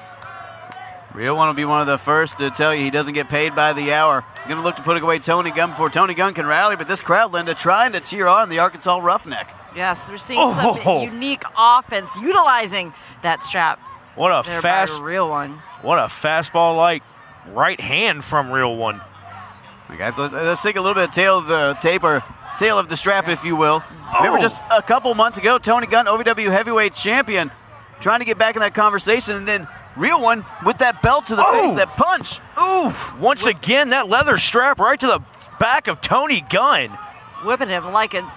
Real One will be one of the first to tell you he doesn't get paid by the hour. Going to look to put away Tony Gunn before Tony Gunn can rally, but this crowd, Linda, trying to cheer on the Arkansas Roughneck. Yes, we're seeing some unique offense utilizing that strap. What a Real One. What a fastball like right hand from Real One. All right, guys, let's take a little bit of tail of the tape, or tail of the strap, if you will. Remember, just a couple months ago, Tony Gunn, OVW heavyweight champion, trying to get back in that conversation, and then Real One with that belt to the face, that punch. Ooh! Once again, that leather strap right to the back of Tony Gunn. Whipping him like a dog.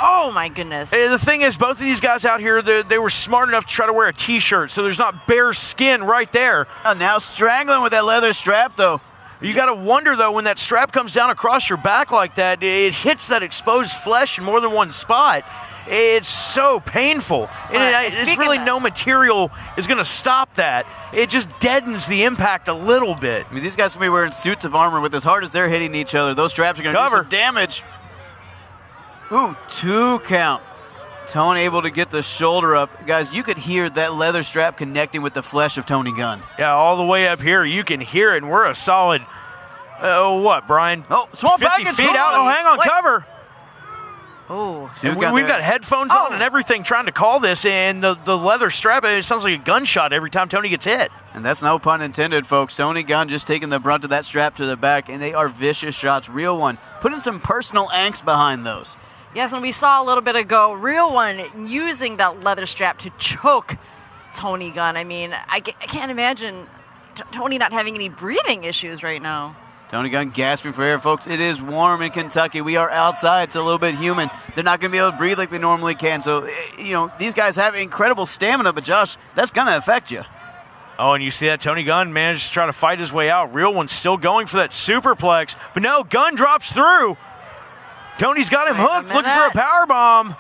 Oh, my goodness. The thing is, both of these guys out here, they were smart enough to try to wear a T-shirt, so there's not bare skin right there. Now strangling with that leather strap, though. You got to wonder, though, when that strap comes down across your back like that, it hits that exposed flesh in more than one spot. It's so painful. And it's really no material is going to stop that. It just deadens the impact a little bit. I mean, these guys can be wearing suits of armor with as hard as they're hitting each other. Those straps are going to do some damage. Ooh, 2 count. Tony able to get the shoulder up. Guys, you could hear that leather strap connecting with the flesh of Tony Gunn. Yeah, all the way up here, you can hear it, and we're a solid, what, Brian? Oh, small 50 package. feet out. Oh, hang on, cover. Oh. We've got headphones on and everything trying to call this, and the leather strap, it sounds like a gunshot every time Tony gets hit. And that's no pun intended, folks. Tony Gunn just taking the brunt of that strap to the back, and they are vicious shots. Real One putting some personal angst behind those. Yes, and we saw a little bit ago, Real One using that leather strap to choke Tony Gunn. I mean, I can't imagine Tony not having any breathing issues right now. Tony Gunn gasping for air, folks. It is warm in Kentucky. We are outside. It's a little bit humid. They're not going to be able to breathe like they normally can. So, these guys have incredible stamina, but Josh, that's going to affect you. Oh, and you see that Tony Gunn managed to try to fight his way out. Real One's still going for that superplex, but no, Gunn drops through. Tony's got him hooked, looking for a power bomb.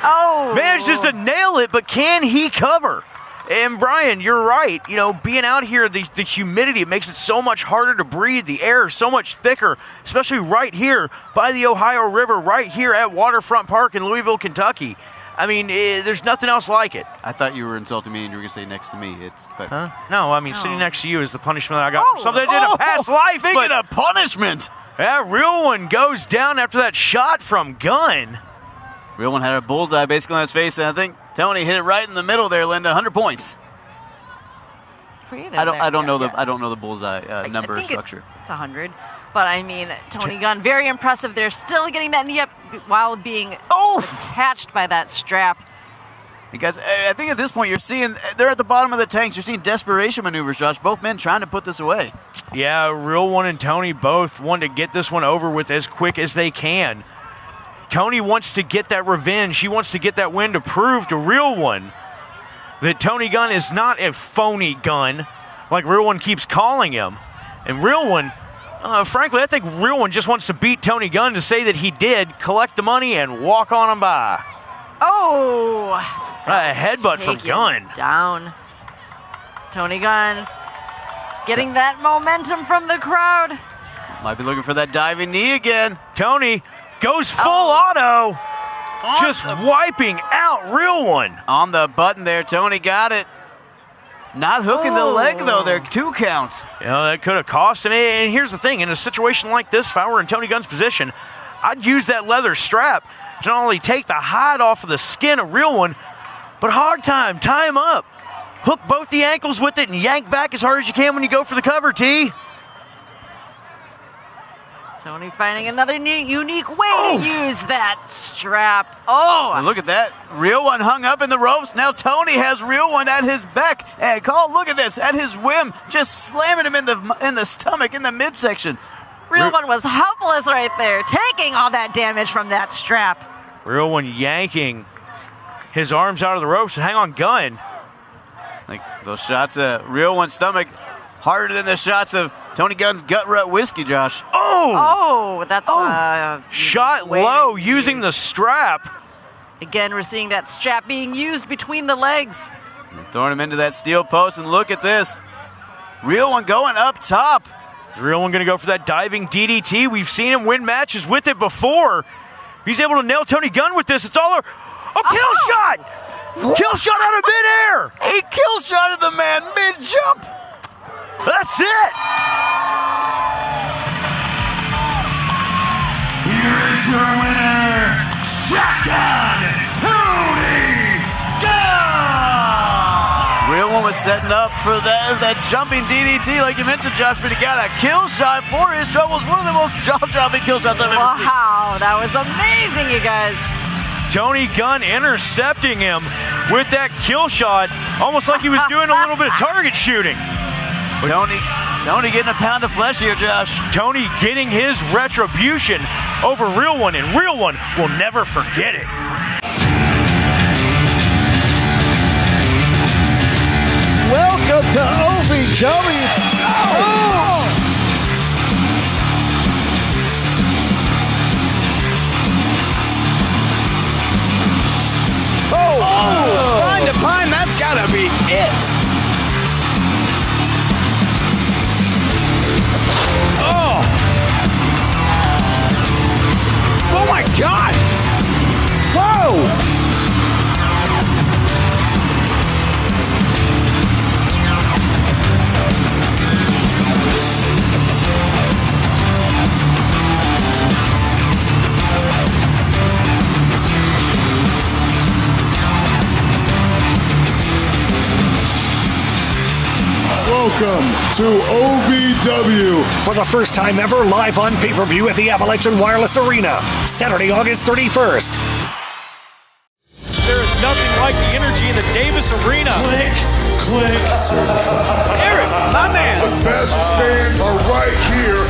Oh! Manages to nail it, but can he cover? And Brian, you're right. Being out here, the humidity, it makes it so much harder to breathe. The air is so much thicker, especially right here by the Ohio River, right here at Waterfront Park in Louisville, Kentucky. I mean, there's nothing else like it. I thought you were insulting me and you were going to say next to me. No, I mean, sitting next to you is the punishment that I got for something I did in a past life. Speaking of punishment. Yeah, Real One goes down after that shot from Gunn. Real One had a bullseye basically on his face, and I think Tony hit it right in the middle there, Linda. 100 points. I don't know the bullseye number or structure. It's 100. But I mean, Tony Gunn, very impressive. They're still getting that knee up while being attached by that strap. Hey guys, I think at this point you're seeing they're at the bottom of the tanks. You're seeing desperation maneuvers, Josh. Both men trying to put this away. Yeah, Real One and Tony both want to get this one over with as quick as they can. Tony wants to get that revenge. He wants to get that win to prove to Real One that Tony Gunn is not a phony gun like Real One keeps calling him. And Real One, frankly, I think Real One just wants to beat Tony Gunn to say that he did, collect the money, and walk on him by. Oh! A headbutt from Gunn. Down. Tony Gunn getting that momentum from the crowd. Might be looking for that diving knee again. Tony goes full auto. Just wiping out Real One. On the button there, Tony got it. Not hooking the leg, though. They're 2 count. That could have cost him. And here's the thing. In a situation like this, if I were in Tony Gunn's position, I'd use that leather strap to not only take the hide off of the skin of Real One, but hog time, tie him up. Hook both the ankles with it and yank back as hard as you can when you go for the cover, T. Tony finding another unique way to use that strap. Oh! And look at that. Real One hung up in the ropes. Now Tony has Real One at his beck. And look at this, at his whim, just slamming him in the stomach, in the midsection. Real One was helpless right there, taking all that damage from that strap. Real One yanking his arms out of the ropes and hang on Gunn. Like those shots of Real One's stomach harder than the shots of Tony Gunn's gut rut whiskey, Josh. Oh, that's shot low using the strap. Again, we're seeing that strap being used between the legs. And throwing him into that steel post, and look at this. Real One going up top. Real One going to go for that diving DDT. We've seen him win matches with it before. If he's able to nail Tony Gunn with this, it's all over. Kill shot! Kill shot out of midair! A kill shot of the man mid-jump. That's it! Here is your winner, Shotgun Tony Gunn! Real One was setting up for that jumping DDT, like you mentioned, Josh, but he got a kill shot for his troubles. One of the most jaw-dropping kill shots I've ever seen. Wow, that was amazing, you guys. Tony Gunn intercepting him with that kill shot, almost like he was doing a little bit of target shooting. Tony getting a pound of flesh here, Josh. Tony getting his retribution over Real One, and Real One will never forget it. Welcome to OVW. Spine to pine, that's gotta be it. Oh my God! Whoa! Welcome to OVW. For the first time ever, live on pay-per-view at the Appalachian Wireless Arena, Saturday, August 31st. There is nothing like the energy in the Davis Arena. Click. Certified. Eric, my man. The best fans are right here.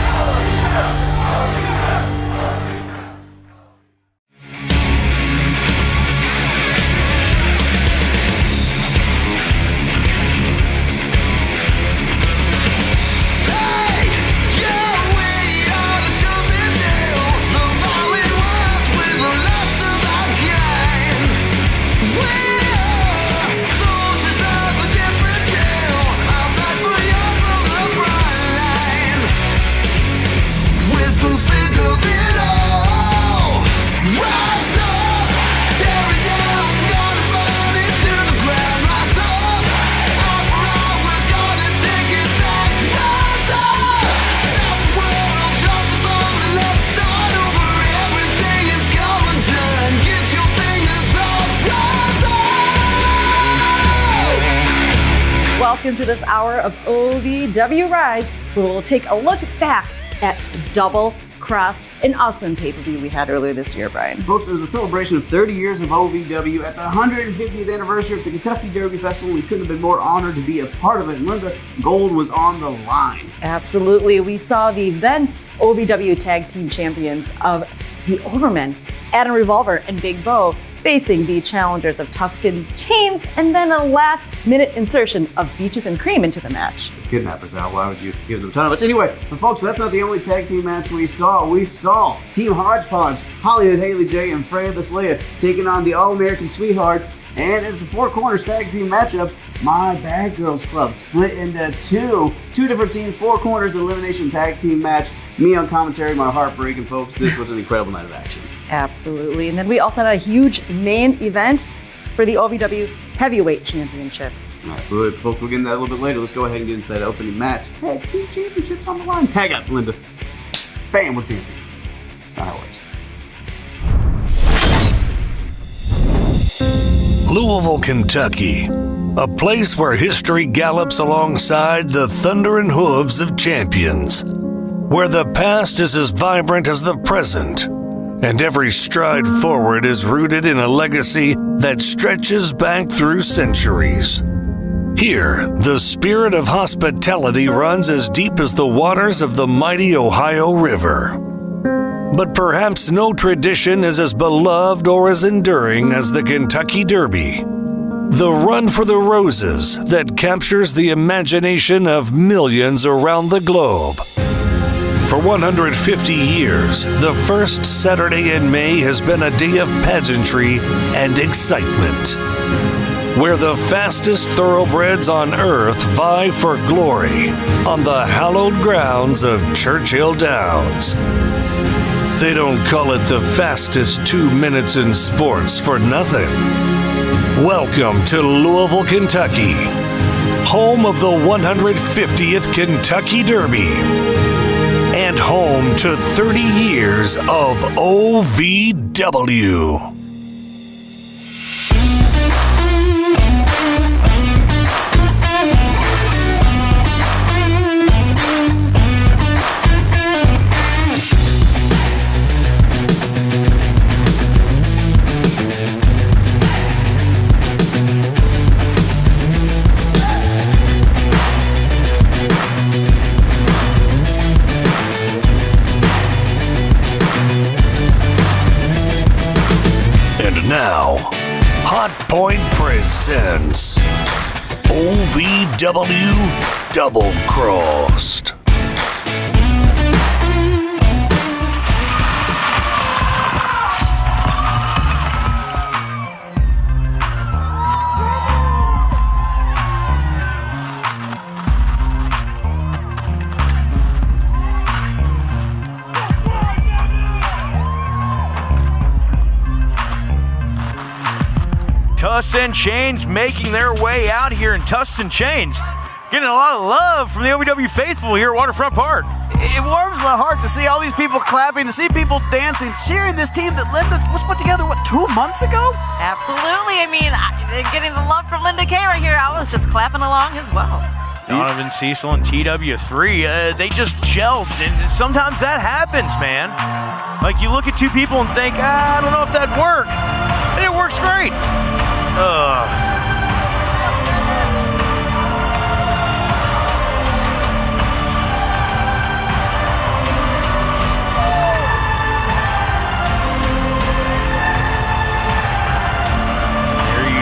Welcome to this hour of OVW Rise, where we'll take a look back at Double Cross, an awesome pay-per-view we had earlier this year, Brian. Folks, it was a celebration of 30 years of OVW at the 150th anniversary of the Kentucky Derby Festival. We couldn't have been more honored to be a part of it. Remember, gold was on the line. Absolutely. We saw the then OVW Tag Team Champions of the Overmen, Adam Revolver and Big Bo, facing the challengers of Tuscan Chains, and then a last-minute insertion of Beaches and Cream into the match. Kidnappers out. Why would you give them a ton of it? Anyway, but folks, that's not the only tag team match we saw. We saw Team Hodgepodge, Hollywood Haley J and Freya the Slayer taking on the All-American Sweethearts, and it's a Four Corners tag team matchup. My Bad Girls Club split into two different teams, Four Corners Elimination tag team match. Me on commentary, my heart breaking, folks. This was an incredible night of action. Absolutely. And then we also had a huge main event for the OVW Heavyweight Championship. All right, folks, we'll get into that a little bit later. Let's go ahead and get into that opening match. Tag team championships on the line. Tag out, Linda. Bam, we're champions. That's not how it works. Louisville, Kentucky, a place where history gallops alongside the thunder and hooves of champions, where the past is as vibrant as the present, and every stride forward is rooted in a legacy that stretches back through centuries. Here, the spirit of hospitality runs as deep as the waters of the mighty Ohio River. But perhaps no tradition is as beloved or as enduring as the Kentucky Derby, the run for the roses that captures the imagination of millions around the globe. For 150 years, the first Saturday in May has been a day of pageantry and excitement, where the fastest thoroughbreds on earth vie for glory on the hallowed grounds of Churchill Downs. They don't call it the fastest 2 minutes in sports for nothing. Welcome to Louisville, Kentucky, home of the 150th Kentucky Derby, and home to 30 years of OVW. presents OVW Double Crossed. Tustin Chains making their way out here, and Tustin Chains getting a lot of love from the OVW faithful here at Waterfront Park. It warms the heart to see all these people clapping, to see people dancing, cheering this team that Linda was put together, 2 months ago? Absolutely. I mean, they're getting the love from Linda K right here. I was just clapping along as well. Donovan Cecil and TW3, they just gelled, and sometimes that happens, man. Like, you look at two people and think, I don't know if that'd work. And it works great.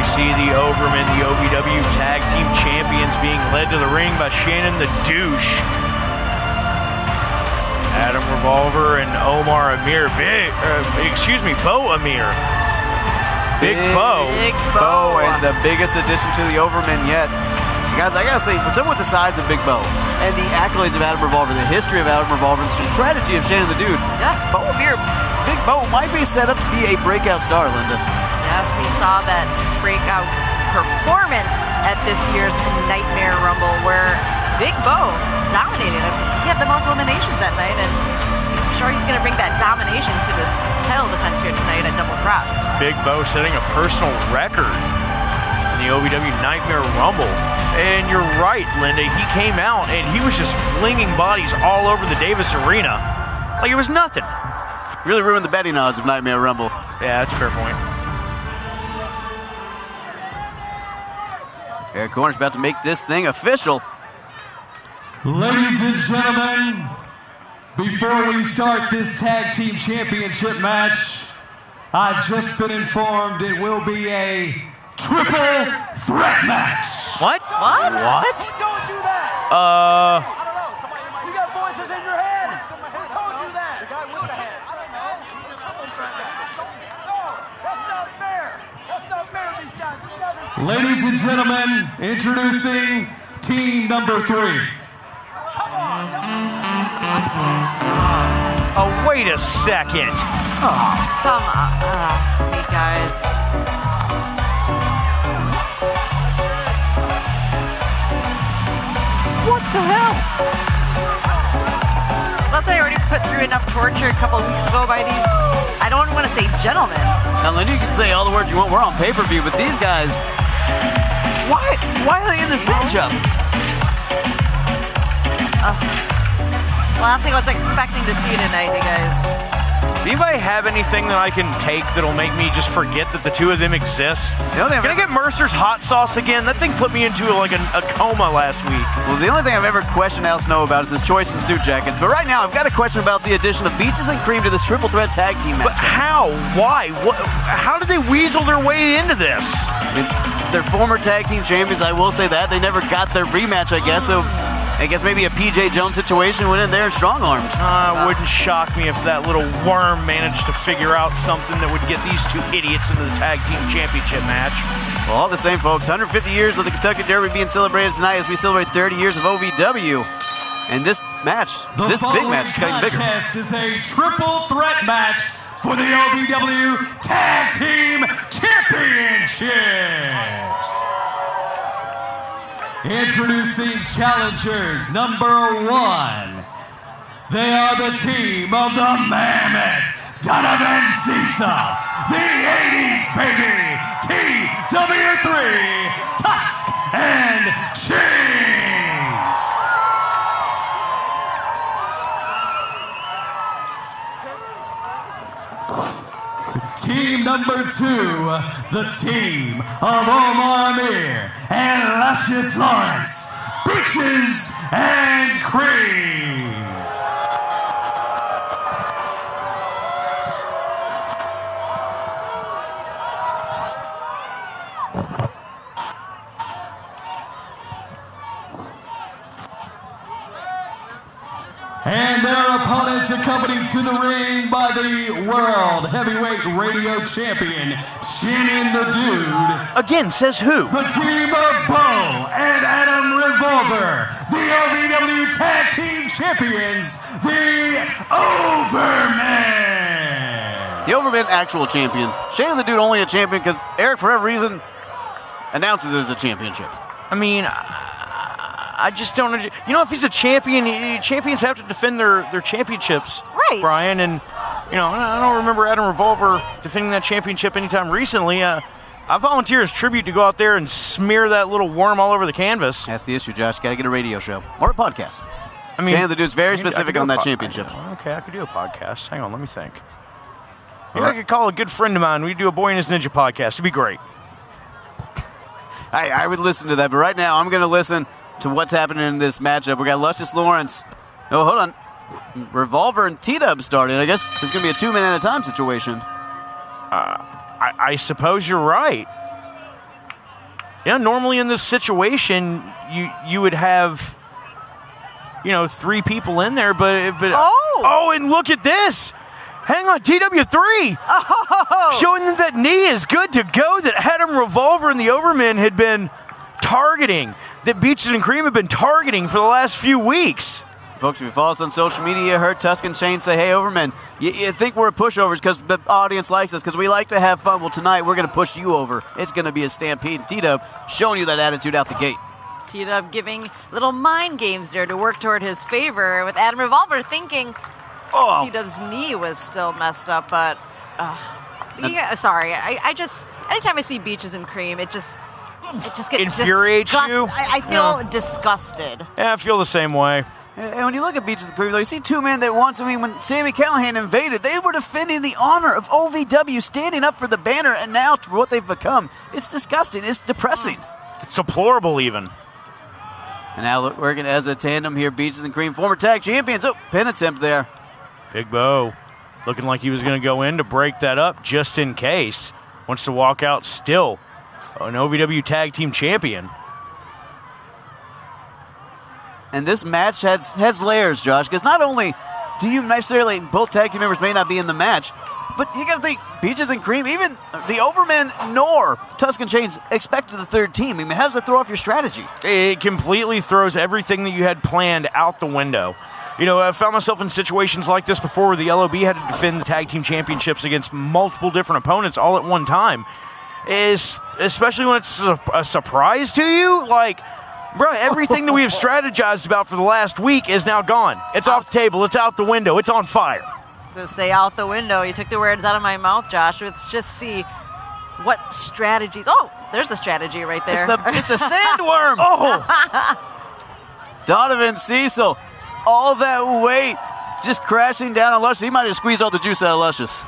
See the Overmen, the OVW Tag Team Champions, being led to the ring by Shannon the Douche. Adam Revolver and Omar Amir. Bo Amir. Big Bo. Big Bo, and the biggest addition to the Overmen yet. Guys, I gotta say, someone with the size of Big Bo and the accolades of Adam Revolver, the history of Adam Revolver, the strategy of Shannon the Dude. Yeah. Bo Amir, Big Bo might be set up to be a breakout star, Linda. Yes, we saw that breakout performance at this year's Nightmare Rumble where Big Bo dominated him. He had the most eliminations that night, and I'm sure he's going to bring that domination to his title defense here tonight at Double Crossed. Big Bo setting a personal record in the OVW Nightmare Rumble. And you're right, Linda. He came out and he was just flinging bodies all over the Davis Arena like it was nothing. Really ruined the betting odds of Nightmare Rumble. Yeah, that's a fair point. Eric Corner's about to make this thing official. Ladies and gentlemen, before we start this tag team championship match, I've just been informed it will be a triple threat match. What? What? Don't do that! I don't know. You got voices in your head. Who told you that? The guy with the head. I don't know. No, that's not fair. That's not fair, these guys. Ladies and gentlemen, introducing team number 3. Oh, wait a second. Come on, you guys. What the hell? Unless I already put through enough torture a couple of weeks ago by these, I don't want to say gentlemen. Now, Linda, you can say all the words you want. We're on pay-per-view, but these guys, why are they in this matchup? Last thing I was expecting to see tonight, you guys. Does anybody have anything that I can take that'll make me just forget that the two of them exist? Can I get Mercer's hot sauce again? That thing put me into like a coma last week. Well, the only thing I've ever questioned Al Snow about is his choice in suit jackets. But right now, I've got a question about the addition of Beaches and Cream to this triple threat tag team match. But how? Why? How did they weasel their way into this? They're former tag team champions, I will say that. They never got their rematch, I guess, so I guess maybe a PJ Jones situation went in there and strong-armed. Wouldn't shock me if that little worm managed to figure out something that would get these two idiots into the tag team championship match. Well, all the same, folks. 150 years of the Kentucky Derby being celebrated tonight as we celebrate 30 years of OVW. And this match, this big match, is getting bigger. The contest is a triple threat match for the OVW Tag Team Championships. Introducing challengers number 1. They are the team of the Mammoth, Donovan Cecil, the 80s baby, TW3, Tusk and Chains. Team number 2, the team of Omar Amir and Luscious Lawrence, Beaches and Cream. is accompanied to the ring by the World Heavyweight Radio Champion, Shannon the Dude. Again, says who? The team of Bo and Adam Revolver, the OVW Tag Team Champions, the Overmen. The Overmen actual champions. Shannon the Dude only a champion because Eric, for whatever reason, announces it as a championship. I mean, I just don't. You know, if he's a champion, champions have to defend their championships, right? Brian, and you know, I don't remember Adam Revolver defending that championship anytime recently. I volunteer as tribute to go out there and smear that little worm all over the canvas. That's the issue, Josh. Got to get a radio show or a podcast. I mean, Shannon the Dude's very specific on that championship. Okay, I could do a podcast. Hang on, let me think. Maybe I could call a good friend of mine. We'd do a Boy and His Ninja podcast. It'd be great. I would listen to that, but right now I'm going to listen to what's happening in this matchup. We got Luscious Lawrence. Oh, hold on. Revolver and T-Dub started. I guess it's going to be a 2-man at a time situation. I suppose you're right. Yeah, normally in this situation, you would have, you know, 3 people in there, but oh, and look at this. Hang on, TW3. Oh. Showing that knee is good to go, that Adam Revolver and the Overmen had been targeting, that Beaches and Cream have been targeting for the last few weeks. Folks, if you follow us on social media, heard Tuscan Shane say, hey, Overmen, you think we're pushovers because the audience likes us, because we like to have fun. Well, tonight we're going to push you over. It's going to be a stampede. T-Dub showing you that attitude out the gate. T-Dub giving little mind games there to work toward his favor, with Adam Revolver thinking T-Dub's knee was still messed up, but sorry. I just, anytime I see Beaches and Cream, it just gets infuriates you. I feel disgusted. Yeah, I feel the same way. And when you look at Beaches and Cream, though, you see 2 men that want to. I mean, when Sami Callihan invaded, they were defending the honor of OVW, standing up for the banner, and now for what they've become. It's disgusting. It's depressing. It's deplorable, even. And now working as a tandem here, Beaches and Cream, former tag champions. Oh, pin attempt there. Big Bo looking like he was going to go in to break that up just in case. Wants to walk out still an OVW Tag Team Champion. And this match has layers, Josh, because not only do you necessarily, both tag team members may not be in the match, but you got to think, Beaches and Cream, even the Overmen nor Tuscan Chains expected the third team. I mean, how does that throw off your strategy? It completely throws everything that you had planned out the window. You know, I found myself in situations like this before where the LOB had to defend the tag team championships against multiple different opponents all at one time. Especially when it's a surprise to you, like, bro, everything that we have strategized about for the last week is now gone. It's off the table. It's out the window. It's on fire. So say out the window. You took the words out of my mouth, Josh. Let's just see what strategies. Oh, there's the strategy right there. It's a sandworm. Oh. Donovan Cecil. All that weight just crashing down on Luscious. He might have squeezed all the juice out of Luscious.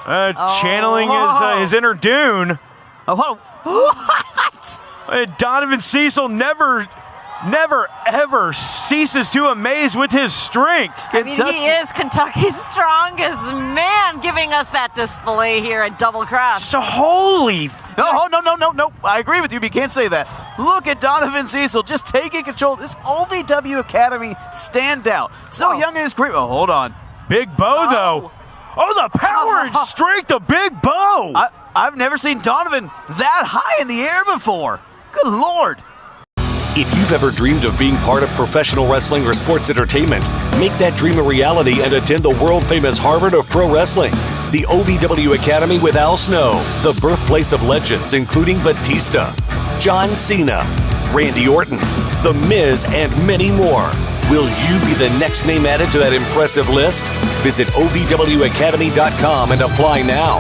Channeling his inner Dune. Oh, what? Donovan Cecil never, ever ceases to amaze with his strength. I mean, he is Kentucky's strongest man, giving us that display here at Double Cross. So holy. No. I agree with you, but you can't say that. Look at Donovan Cecil just taking control. This OVW Academy standout. So young in his career. Oh, hold on. Big Bo, though. Oh, the power and strength of Big Bo. I've never seen Donovan that high in the air before. Good Lord. If you've ever dreamed of being part of professional wrestling or sports entertainment, make that dream a reality and attend the world-famous Harvard of Pro Wrestling. The OVW Academy with Al Snow, the birthplace of legends including Batista, John Cena, Randy Orton, The Miz, and many more. Will you be the next name added to that impressive list? Visit OVWacademy.com and apply now.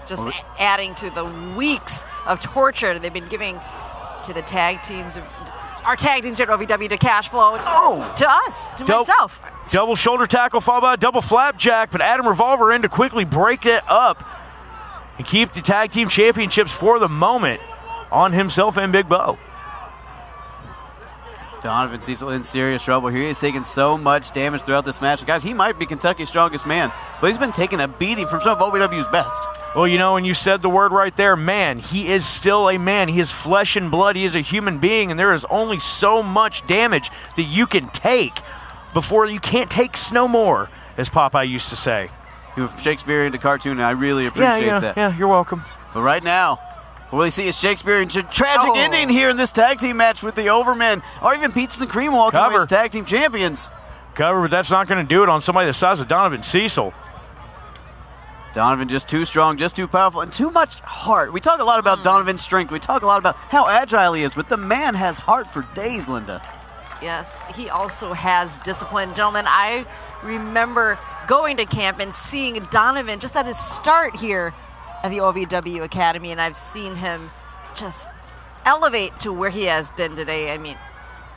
Just adding to the weeks of torture they've been giving to the tag teams, our tag team at OVW to cash flow to us, to myself. Double shoulder tackle followed by a double flapjack, but Adam Revolver in to quickly break it up and keep the tag team championships for the moment on himself and Big Bo. Donovan Cecil in serious trouble here. He's taken so much damage throughout this match. Guys, he might be Kentucky's strongest man, but he's been taking a beating from some of OVW's best. Well, you know, and you said the word right there, man. He is still a man. He is flesh and blood. He is a human being, and there is only so much damage that you can take before you can't take no more, as Popeye used to say. You have Shakespeare into cartoon, and I really appreciate that. Yeah, you're welcome. But right now, what we see is Shakespearean tragic ending here in this tag team match with the Overmen, or even Peaches and Cream walking away as tag team champions. Cover, but that's not going to do it on somebody the size of Donovan Cecil. Donovan just too strong, just too powerful, and too much heart. We talk a lot about Donovan's strength. We talk a lot about how agile he is, but the man has heart for days, Linda. Yes, he also has discipline. Gentlemen, I remember going to camp and seeing Donovan just at his start here at the OVW Academy, and I've seen him just elevate to where he has been today. I mean,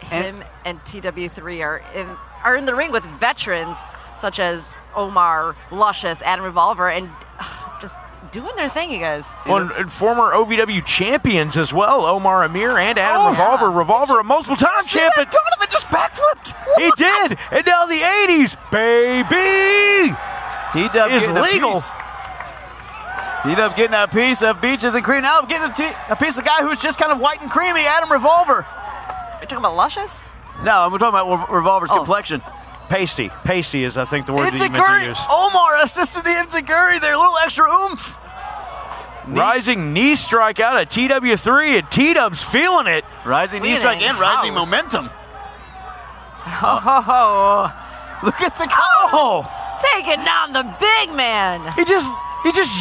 him and TW3 are in the ring with veterans such as Omar, Luscious, Adam Revolver, and just doing their thing, you guys. Well, and former OVW champions as well, Omar Amir and Adam Revolver. Revolver, a multiple-time champion. Donovan just backflipped. He did, and now the 80s, baby, T-Dub is legal. T-Dub getting a piece of Peaches and Cream. Now getting a piece of the guy who's just kind of white and creamy, Adam Revolver. Are you talking about Luscious? No, we're talking about Revolver's complexion. Pasty. Pasty is, I think, the word that you meant to use. Omar assisted the Enziguri there. A little extra oomph. Rising knee strike out of TW3, and T-Dub's feeling it. Rising knee strike and rising momentum. Look at the taking down the big man. He just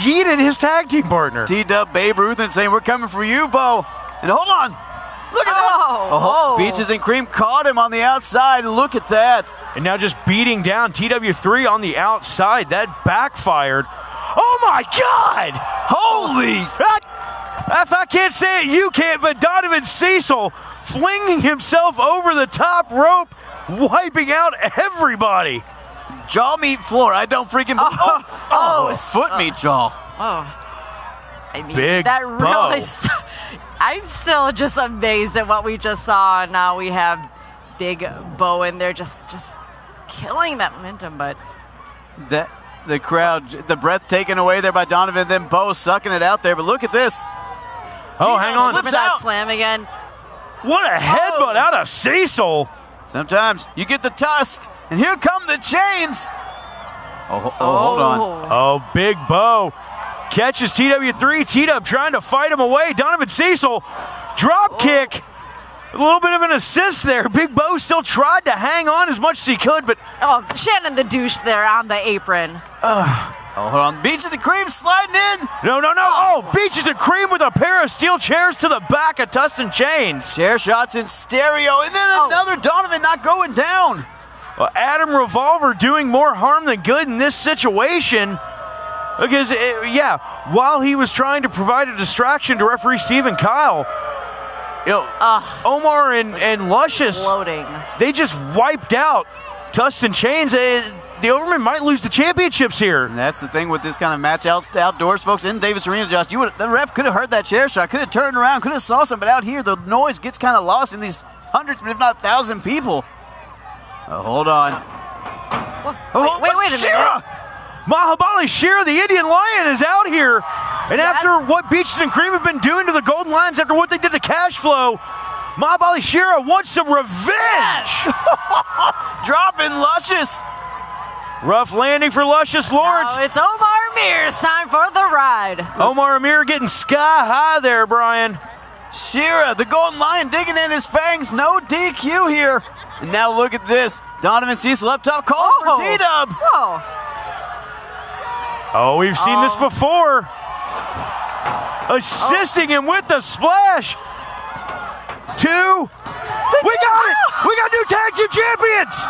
yeeted his tag team partner. T-Dub, Babe Ruth, and saying, we're coming for you, Bo. And hold on. Look at that. Peaches and Cream caught him on the outside. Look at that. And now just beating down TW3 on the outside. That backfired. Oh, my God. Holy. If I can't say it, you can't, but Donovan Cecil flinging himself over the top rope, wiping out everybody. Jaw meet floor. I don't freaking... foot meet jaw. I mean, Big that Bo. really... I'm still just amazed at what we just saw. Now we have Big Bo in there just killing that momentum, but... The crowd, the breath taken away there by Donovan, then Bo sucking it out there, but look at this. Hang on. Slips out. Slam again. What a headbutt out of Cecil. Sometimes you get the tusk, and here come the chains. Hold on. Oh, Big Bo catches TW3. T-Dub trying to fight him away. Donovan Cecil, drop kick. A little bit of an assist there. Big Bo still tried to hang on as much as he could, but... Shannon the douche there on the apron. Hold on. Beaches and Cream sliding in. No. Beaches and Cream with a pair of steel chairs to the back of Tustin Chains. Chair shots in stereo, and then another Donovan not going down. Well, Adam Revolver doing more harm than good in this situation. Because, while he was trying to provide a distraction to referee Stephen Kyle, Omar and Luscious, they just wiped out Tustin Chains. The Overmen might lose the championships here. And that's the thing with this kind of match outdoors, folks, in Davis Arena, Josh. The ref could have heard that chair shot, could have turned around, could have saw something, but out here the noise gets kind of lost in these hundreds, if not 1,000 people. Hold on. Wait a minute. Mahabali Shira, the Indian Lion, is out here. And after what Beaches and Cream have been doing to the Golden Lions, after what they did to Cash Flow, Mahabali Shira wants some revenge. Dropping Luscious. Rough landing for Luscious Lawrence. Now it's Omar Amir. It's time for the ride. Omar Amir getting sky high there, Brian. Shira, the Golden Lion, digging in his fangs. No DQ here. And now look at this. Donovan Cecil up top, calling for T-Dub. Oh, we've seen this before. Assisting him with the splash. 2. We got it. We got new tag team champions.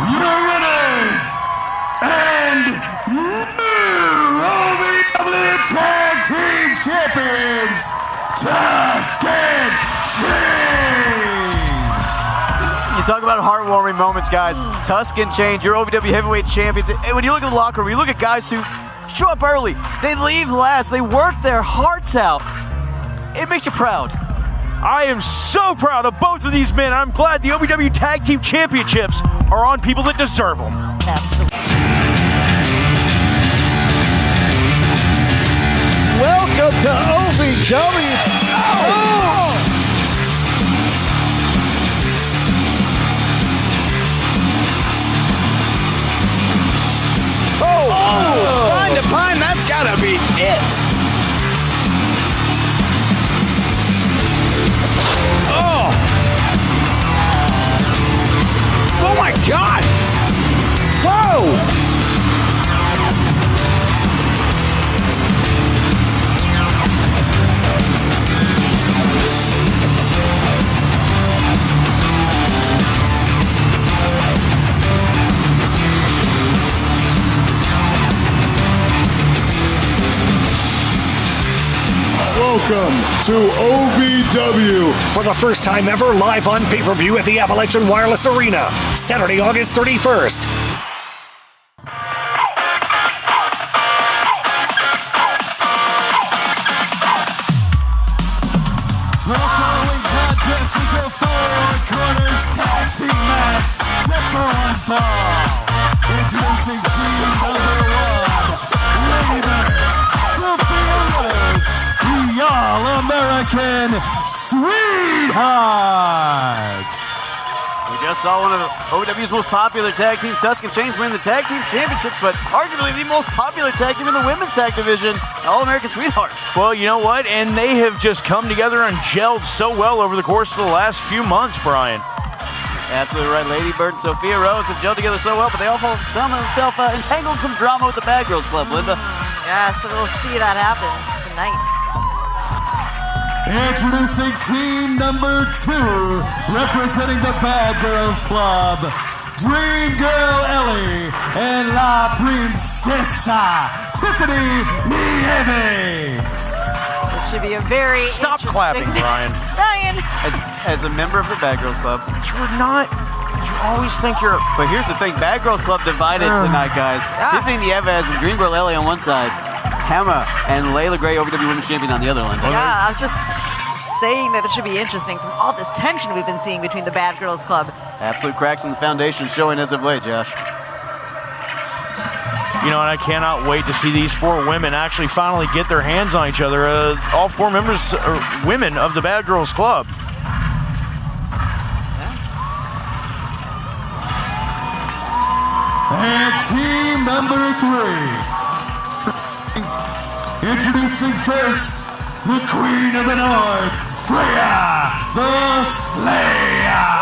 Your winners and new OVW Tag Team Champions, Tustin You talk about heartwarming moments, guys. Tusk and Chains, your OVW heavyweight champions. And when you look at the locker room, you look at guys who show up early. They leave last. They work their hearts out. It makes you proud. I am so proud of both of these men. I'm glad the OVW Tag Team Championships are on people that deserve them. Absolutely. Welcome to OVW. Spine to pine, that's gotta be it. Oh my God! Whoa! Welcome to OVW. For the first time ever, live on pay-per-view at the Appalachian Wireless Arena, Saturday, August 31st. The following contest is a four-corners tag team match set for one fall. Introducing team number one, Lady Bird, Sophia Rose, the All-American Sweethearts. We just saw one of OVW's most popular tag teams, Tusk and Chains, win the tag team championships, but arguably the most popular tag team in the women's tag division, All-American Sweethearts. Well, you know what? And they have just come together and gelled so well over the course of the last few months, Brian. Absolutely right. Lady Bird and Sophia Rose have gelled together so well, but they all found themselves entangled in some drama with the Bad Girls Club, Linda. Yeah, so we'll see that happen tonight. Introducing team number two, representing the Bad Girls Club, Dream Girl Ellie and La Princesa, Tiffany Nieves. This should be a very Stop clapping, Brian. Brian! As a member of the Bad Girls Club. You're not. You always think you're. But here's the thing, Bad Girls Club divided tonight, guys. Yeah. Tiffany Nieves and Dream Girl Ellie on one side, Hema and Layla Gray, OVW Women's Champion, on the other, Linda. Yeah, I was just saying that it should be interesting from all this tension we've been seeing between the Bad Girls Club. Absolute cracks in the foundation showing as of late, Josh. You know, and I cannot wait to see these four women actually finally get their hands on each other. All four members, women of the Bad Girls Club. And team number three, introducing first, the Queen of the North, Freya the Slayer.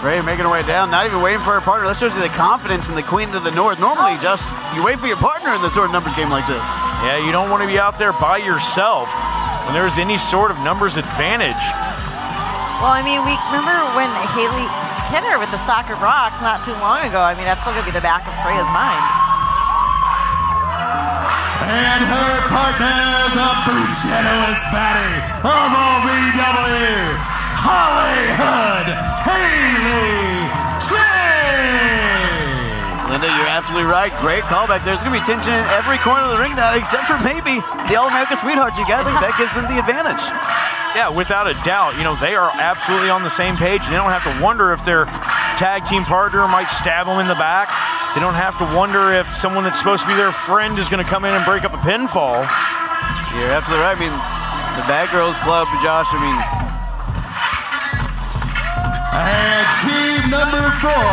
Freya making her way down, not even waiting for her partner. That shows you the confidence in the Queen of the North. Normally, just you wait for your partner in this sort of numbers game like this. Yeah, you don't want to be out there by yourself when there's any sort of numbers advantage. Well, I mean, we remember when Haley hit her with the soccer rocks not too long ago. I mean, that's still going to be the back of Freya's mind. And her partner, the brutalist baddie of OVW, Hollywood Haley James. Linda, you're absolutely right. Great callback. There's going to be tension in every corner of the ring now, except for maybe the All-American Sweethearts. You got to think that gives them the advantage. Yeah, without a doubt. You know, they are absolutely on the same page. They don't have to wonder if their tag team partner might stab them in the back. They don't have to wonder if someone that's supposed to be their friend is going to come in and break up a pinfall. You're absolutely right. I mean, the Bad Girls Club, Josh, I mean... And team number four,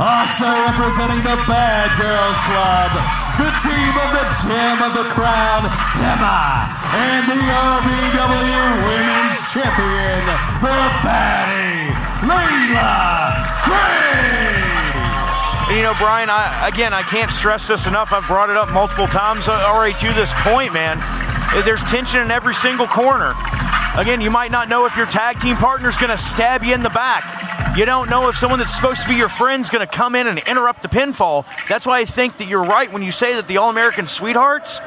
also representing the Bad Girls Club, the team of the Gem of the Crown, Emma, and the OVW Women's Champion, the Baddie, Layla Gray. You know, Brian, I can't stress this enough. I've brought it up multiple times already to this point, man. There's tension in every single corner. Again, you might not know if your tag team partner's going to stab you in the back. You don't know if someone that's supposed to be your friend's going to come in and interrupt the pinfall. That's why I think that you're right when you say that the All-American Sweethearts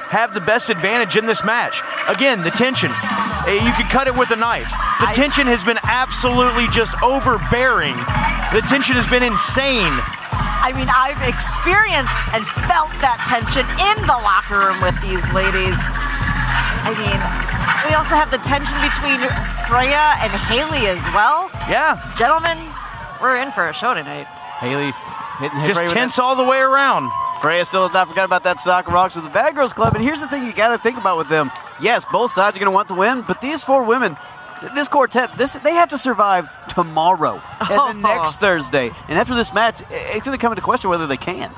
have the best advantage in this match. Again, the tension. You could cut it with a knife. The tension has been absolutely just overbearing. The tension has been insane. I mean, I've experienced and felt that tension in the locker room with these ladies. I mean, we also have the tension between Freya and Haley as well. Yeah. Gentlemen, we're in for a show tonight. Haley hitting just tense all the way around. Freya still has not forgot about that Soccer Rocks with the Bad Girls Club. And here's the thing you got to think about with them. Yes, both sides are going to want the win, but these 4 women, this quartet, they have to survive tomorrow and the next Thursday. And after this match, it's going to come into question whether they can.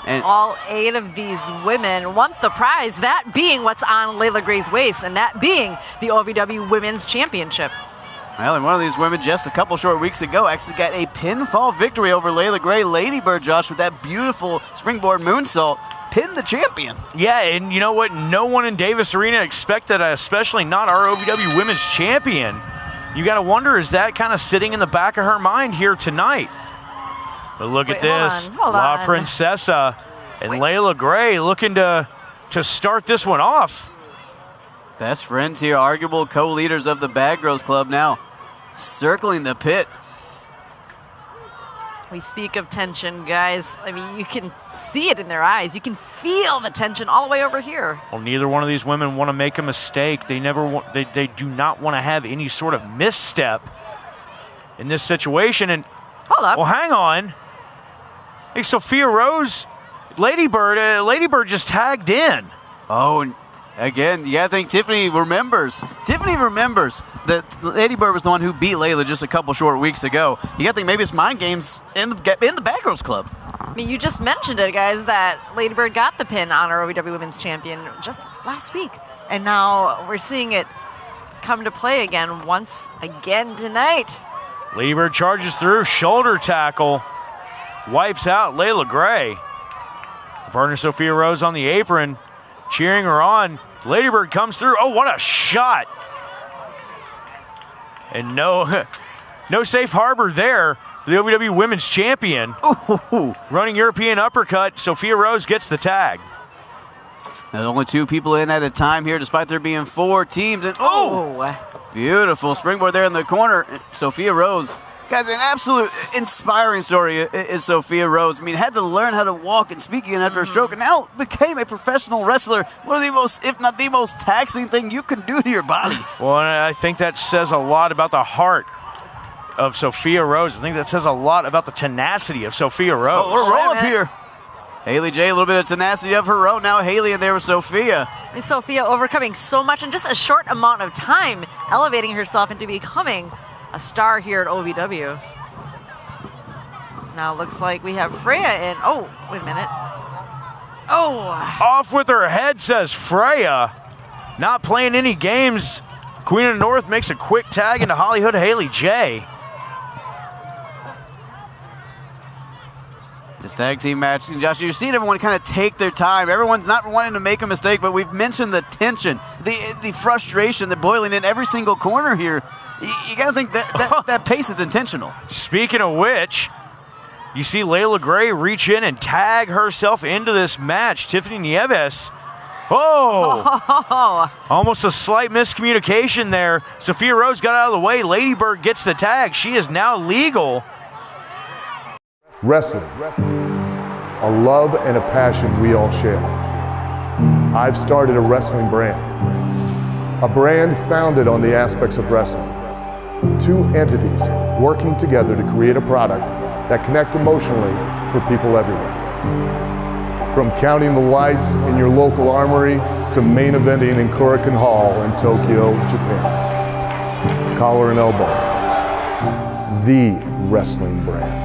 And all 8 of these women want the prize, that being what's on Layla Gray's waist, and that being the OVW Women's Championship. Well, and one of these women just a couple short weeks ago actually got a pinfall victory over Layla Gray. Lady Bird, Josh, with that beautiful springboard moonsault, pinned the champion. Yeah, and you know what? No one in Davis Arena expected, especially not our OVW Women's Champion. You got to wonder, is that kind of sitting in the back of her mind here tonight? But look at this. Hold La on. Princesa and Layla Gray looking to start this one off. Best friends here, arguable co-leaders of the Bad Girls Club now circling the pit. We speak of tension, guys. I mean, you can see it in their eyes. You can feel the tension all the way over here. Well, neither one of these women want to make a mistake. They never want. They do not want to have any sort of misstep in this situation. And hold up. Well, hang on. Hey, Sophia Rose, Lady Bird just tagged in. Oh, and again, yeah, I think Tiffany remembers. Tiffany remembers that Lady Bird was the one who beat Layla just a couple short weeks ago. You got to think maybe it's mind games in the Bad Girls Club. I mean, you just mentioned it, guys, that Lady Bird got the pin on our OVW Women's Champion just last week. And now we're seeing it come to play again once again tonight. Lady Bird charges through, shoulder tackle, wipes out Layla Gray. Her partner Sophia Rose on the apron, cheering her on. Lady Bird comes through. Oh, what a shot. And no safe harbor there. The OVW Women's Champion. Ooh. Running European uppercut. Sophia Rose gets the tag. There's only 2 people in at a time here, despite there being 4 teams. And beautiful springboard there in the corner. Sophia Rose. Guys, an absolute inspiring story is Sophia Rose. I mean, had to learn how to walk and speak again after a stroke, and now became a professional wrestler. One of the most, if not the most taxing thing you can do to your body. Well, and I think that says a lot about the heart of Sophia Rose. I think that says a lot about the tenacity of Sophia Rose. Oh, we're roll up here. Haley J, a little bit of tenacity of her own. Now Haley in there with Sophia. And Sophia overcoming so much in just a short amount of time, elevating herself into becoming a star here at OVW. Now it looks like we have Freya in. Oh, wait a minute. Oh. Off with her head, says Freya. Not playing any games. Queen of the North makes a quick tag into Hollywood Haley J. This tag team match, Josh, you're seeing everyone kind of take their time. Everyone's not wanting to make a mistake, but we've mentioned the tension, the frustration, the boiling in every single corner here. You got to think that pace is intentional. Speaking of which, you see Layla Gray reach in and tag herself into this match. Tiffany Nieves. Oh! Almost a slight miscommunication there. Sophia Rose got out of the way. Lady Bird gets the tag. She is now legal. Wrestling, a love and a passion we all share. I've started a wrestling brand, a brand founded on the aspects of wrestling. 2 entities working together to create a product that connect emotionally for people everywhere. From counting the lights in your local armory to main eventing in Korakuen Hall in Tokyo, Japan. Collar and elbow, the wrestling brand.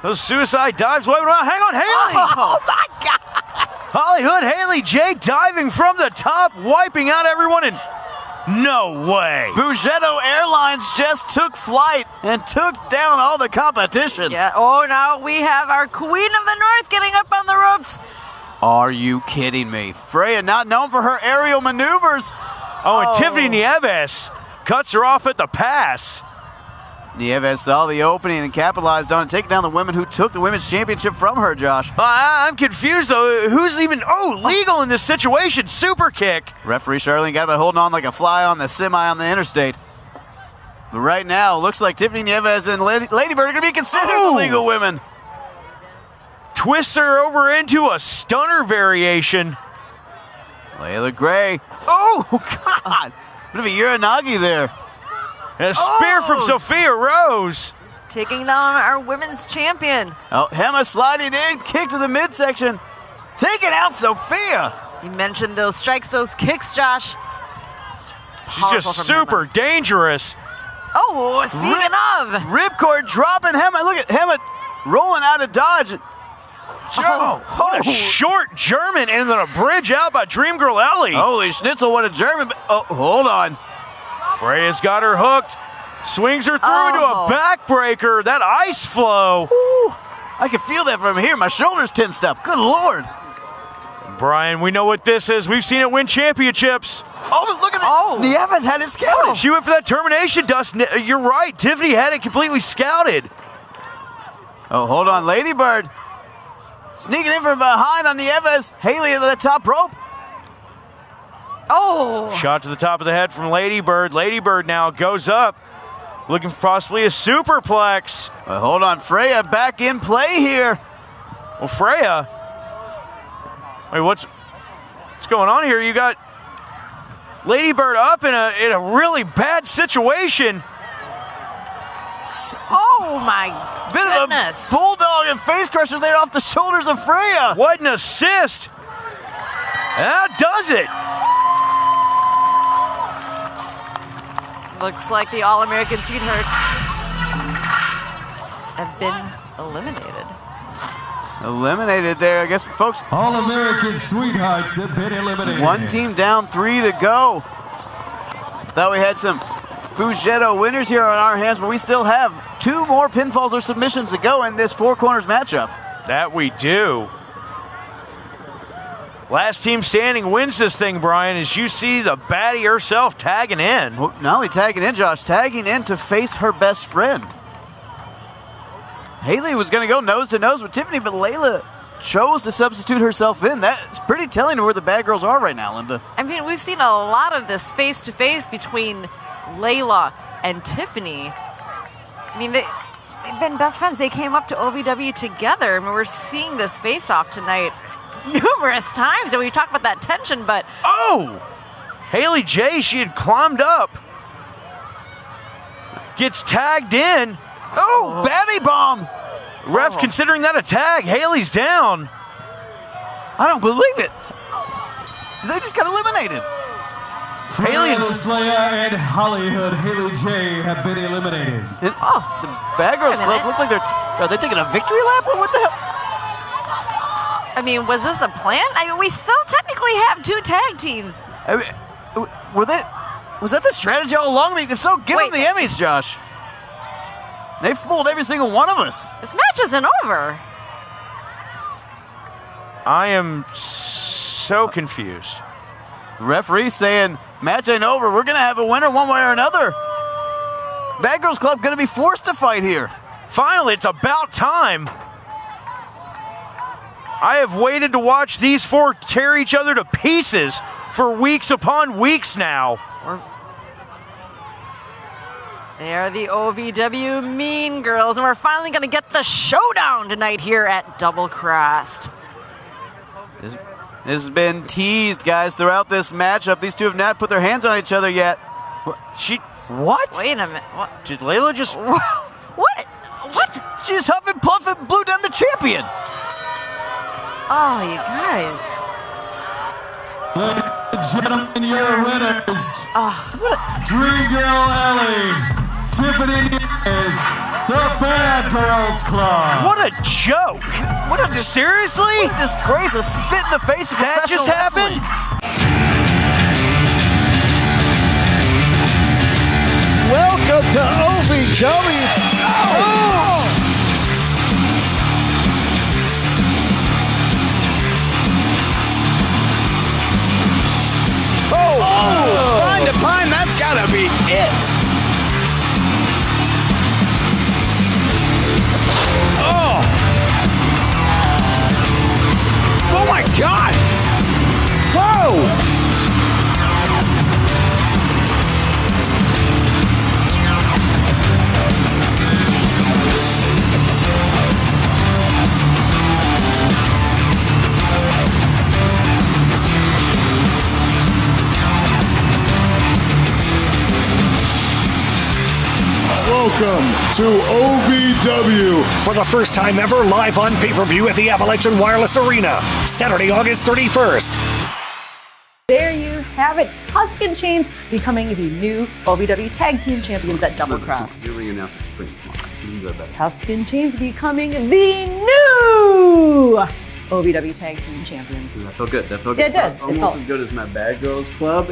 Those suicide dives. Wait, hang on, Haley. Oh, my God. Hollywood Haley J diving from the top, wiping out everyone, and no way. Bugetto Airlines just took flight and took down all the competition. Yeah. Oh, now we have our Queen of the North getting up on the ropes. Are you kidding me? Freya, not known for her aerial maneuvers. Oh, and Tiffany Nieves cuts her off at the pass. Nieves saw the opening and capitalized on it, taking down the women who took the women's championship from her, Josh. I'm confused, though. Who's even, legal in this situation? Super kick. Referee Charlene got it holding on like a fly on the semi on the interstate. But right now, looks like Tiffany Nieves and Lady Bird are going to be considered the legal women. Twists her over into a stunner variation. Layla Gray. Oh, God. Bit of a Uranagi there. And a spear from Sophia Rose. Taking down our women's champion. Oh, Hema sliding in, kick to the midsection. Taking out Sophia. You mentioned those strikes, those kicks, Josh. She's just super dangerous. Oh, speaking of. Ripcord dropping Hema. Look at Hema rolling out of dodge. What a short German and then a bridge out by Dream Girl Ellie. Holy schnitzel, what a German. Oh, hold on. Freya's got her hooked. Swings her through into a backbreaker. That ice flow. Ooh, I can feel that from here. My shoulders tensed up. Good Lord. Brian, we know what this is. We've seen it win championships. Oh, look at that. Nieves had it scouted. She went for that termination dust. You're right. Tiffany had it completely scouted. Oh, hold on. Lady Bird. Sneaking in from behind on Nieves. Haley at the top rope. Oh! Shot to the top of the head from Lady Bird. Lady Bird now goes up, looking for possibly a superplex. Hold on, Freya back in play here. Well, Freya. Wait, what's going on here? You got Lady Bird up in a really bad situation. Oh my goodness! Bit of a bulldog and face crusher there off the shoulders of Freya. What an assist! That does it. Looks like the All-American Sweethearts have been eliminated. Eliminated there, I guess, folks. All-American Sweethearts have been eliminated. One team down, 3 to go. Thought we had some Bugetto winners here on our hands, but we still have 2 more pinfalls or submissions to go in this 4 corners matchup. That we do. Last team standing wins this thing, Brian, as you see the baddie herself tagging in. Well, not only tagging in, Josh, tagging in to face her best friend. Haley was going to go nose to nose with Tiffany, but Layla chose to substitute herself in. That's pretty telling of where the bad girls are right now, Linda. I mean, we've seen a lot of this face-to-face between Layla and Tiffany. I mean, they've been best friends. They came up to OVW together. I mean, we're seeing this face-off tonight numerous times, and we talked about that tension, but... Oh! Haley J, she had climbed up. Gets tagged in. Oh, baddie bomb! Ref considering that a tag. Haley's down. I don't believe it. They just got eliminated. Haley Slayer and Hollywood Haley J have been eliminated. The Bad Girls Club look like are they taking a victory lap? Or what the hell? I mean, was this a plan? I mean, we still technically have 2 tag teams. I mean, was that the strategy all along? I mean, if so, give them the Emmys, Josh. They fooled every single one of us. This match isn't over. I am so confused. The referee saying, match ain't over. We're going to have a winner one way or another. Bad Girls Club going to be forced to fight here. Finally, it's about time. I have waited to watch these 4 tear each other to pieces for weeks upon weeks now. They are the OVW Mean Girls, and we're finally going to get the showdown tonight here at Double Crossed. This has been teased, guys, throughout this matchup. These 2 have not put their hands on each other yet. What? Wait a minute. What? Did Layla just... What? She's huffing, puffing, blew down the champion. Oh, you guys. Ladies and gentlemen, your winners. Dream Girl Ellie, Tiffany Nieves, the Bad Girls Club. What a joke! Seriously? What a disgrace! A spit in the face of That just professional happened? wrestling. Welcome to OVW. Spine to pine, that's gotta be it. Oh my God! Whoa! Welcome to OVW. For the first time ever, live on pay-per-view at the Appalachian Wireless Arena, Saturday, August 31st. There you have it. Tuscan Chains becoming the new OVW Tag Team Champions at Double Cross. Your ring announcer is pretty smart. You can do that better. Tuscan Chains becoming the new OVW Tag Team Champions. That felt good. That felt Yeah, good. it does. Almost as good as my Bad Girls Club.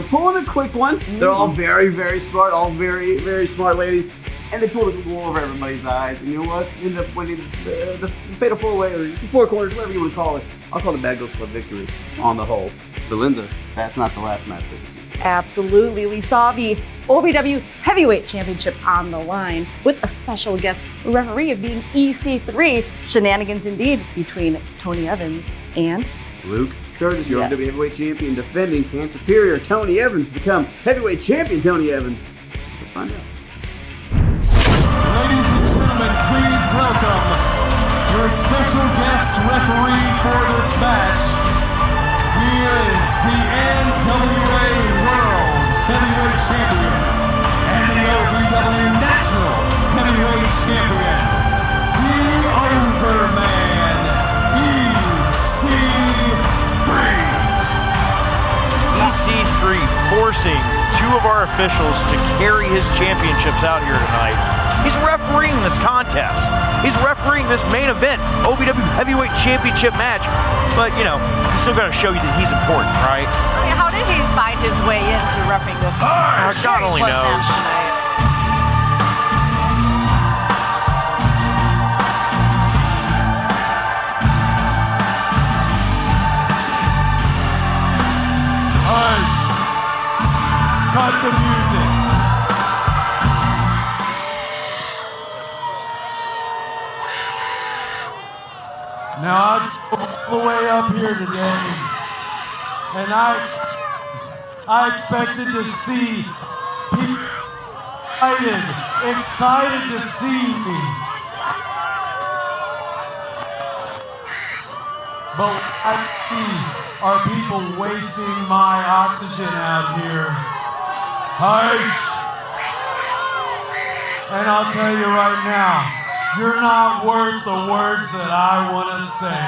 Pulling a quick one. They're all very, very smart. All very, very smart ladies. And they pulled a wool over everybody's eyes. And you know what? Ended up winning the fatal four-way or four corners, whatever you want to call it. I'll call the Bad Girls Club victory on the whole. Belinda, that's not the last match for the season. Absolutely. We saw the OVW Heavyweight Championship on the line with a special guest referee being EC3. Shenanigans indeed between Tony Evans and Luke Curtis, your OVW Heavyweight Champion, defending Can Superior Tony Evans, become Heavyweight Champion Tony Evans. Let's find out. Ladies and gentlemen, please welcome your special guest referee for this match. He is the NWA World's Heavyweight Champion and the OVW National Heavyweight Champion, the Overman, EC3. EC3 forcing two of our officials to carry his championships out here tonight. He's refereeing this contest. He's refereeing this main event, OVW Heavyweight Championship match. But, you still got to show you that he's important, right? I mean, how did he find his way into repping this? God only knows. Hush! Cut the music. Now I drove all the way up here today, and I expected to see people excited to see me. But what I see are people wasting my oxygen out here. Hush! And I'll tell you right now, you're not worth the words that I want to say.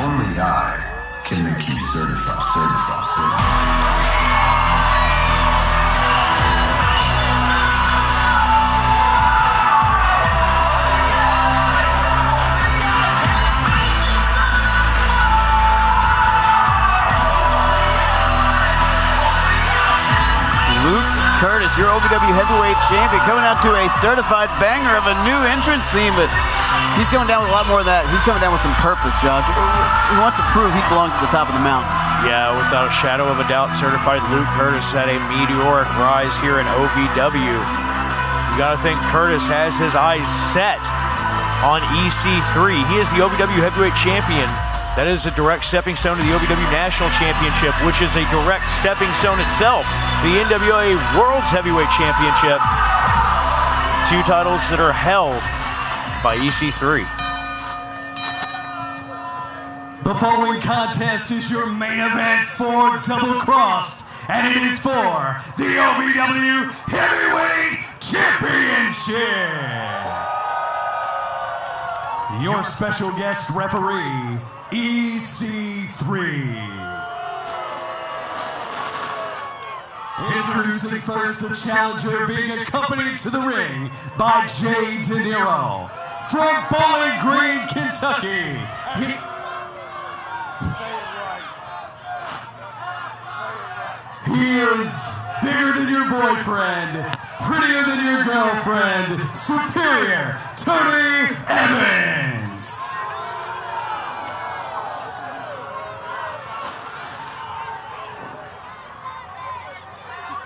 Only I can make you certified. Curtis, your OVW Heavyweight Champion, coming out to a certified banger of a new entrance theme, but he's coming down with a lot more of that. He's coming down with some purpose, Josh. He wants to prove he belongs at the top of the mountain. Yeah, without a shadow of a doubt, certified Luke Curtis had a meteoric rise here in OVW. You got to think Curtis has his eyes set on EC3. He is the OVW Heavyweight Champion. That is a direct stepping stone to the OVW National Championship, which is a direct stepping stone itself. The NWA World's Heavyweight Championship. Two titles that are held by EC3. The following contest is your main event for Double Crossed, and it is for the OVW Heavyweight Championship. Your special guest referee, EC3. Introducing first the challenger, being accompanied to the ring by Jay De Niro from Bowling Green, Kentucky. He is bigger than your boyfriend, prettier than your girlfriend, Superior Tony Evans.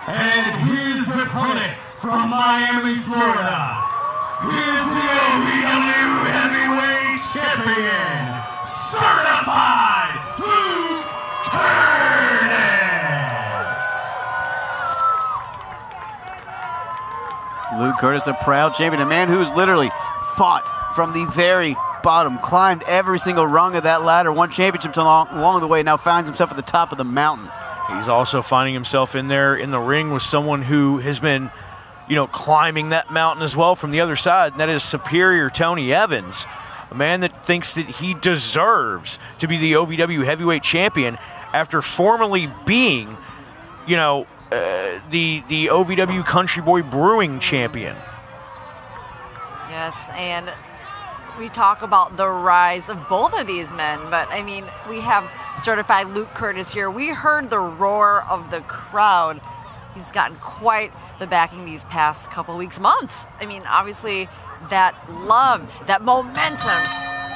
And his opponent from Miami, Florida, is the OVW Heavyweight Champion, Certified Luke Curtis. Luke Curtis, a proud champion, a man who's literally fought from the very bottom, climbed every single rung of that ladder, won championships along the way, now finds himself at the top of the mountain. He's also finding himself in there in the ring with someone who has been, climbing that mountain as well from the other side, and that is Superior Tony Evans, a man that thinks that he deserves to be the OVW Heavyweight Champion after formerly being, the OVW Country Boy Brewing Champion. Yes, and we talk about the rise of both of these men, but I mean, we have certified Luke Curtis here. We heard the roar of the crowd. He's gotten quite the backing these past couple weeks, months. I mean, obviously that love, that momentum,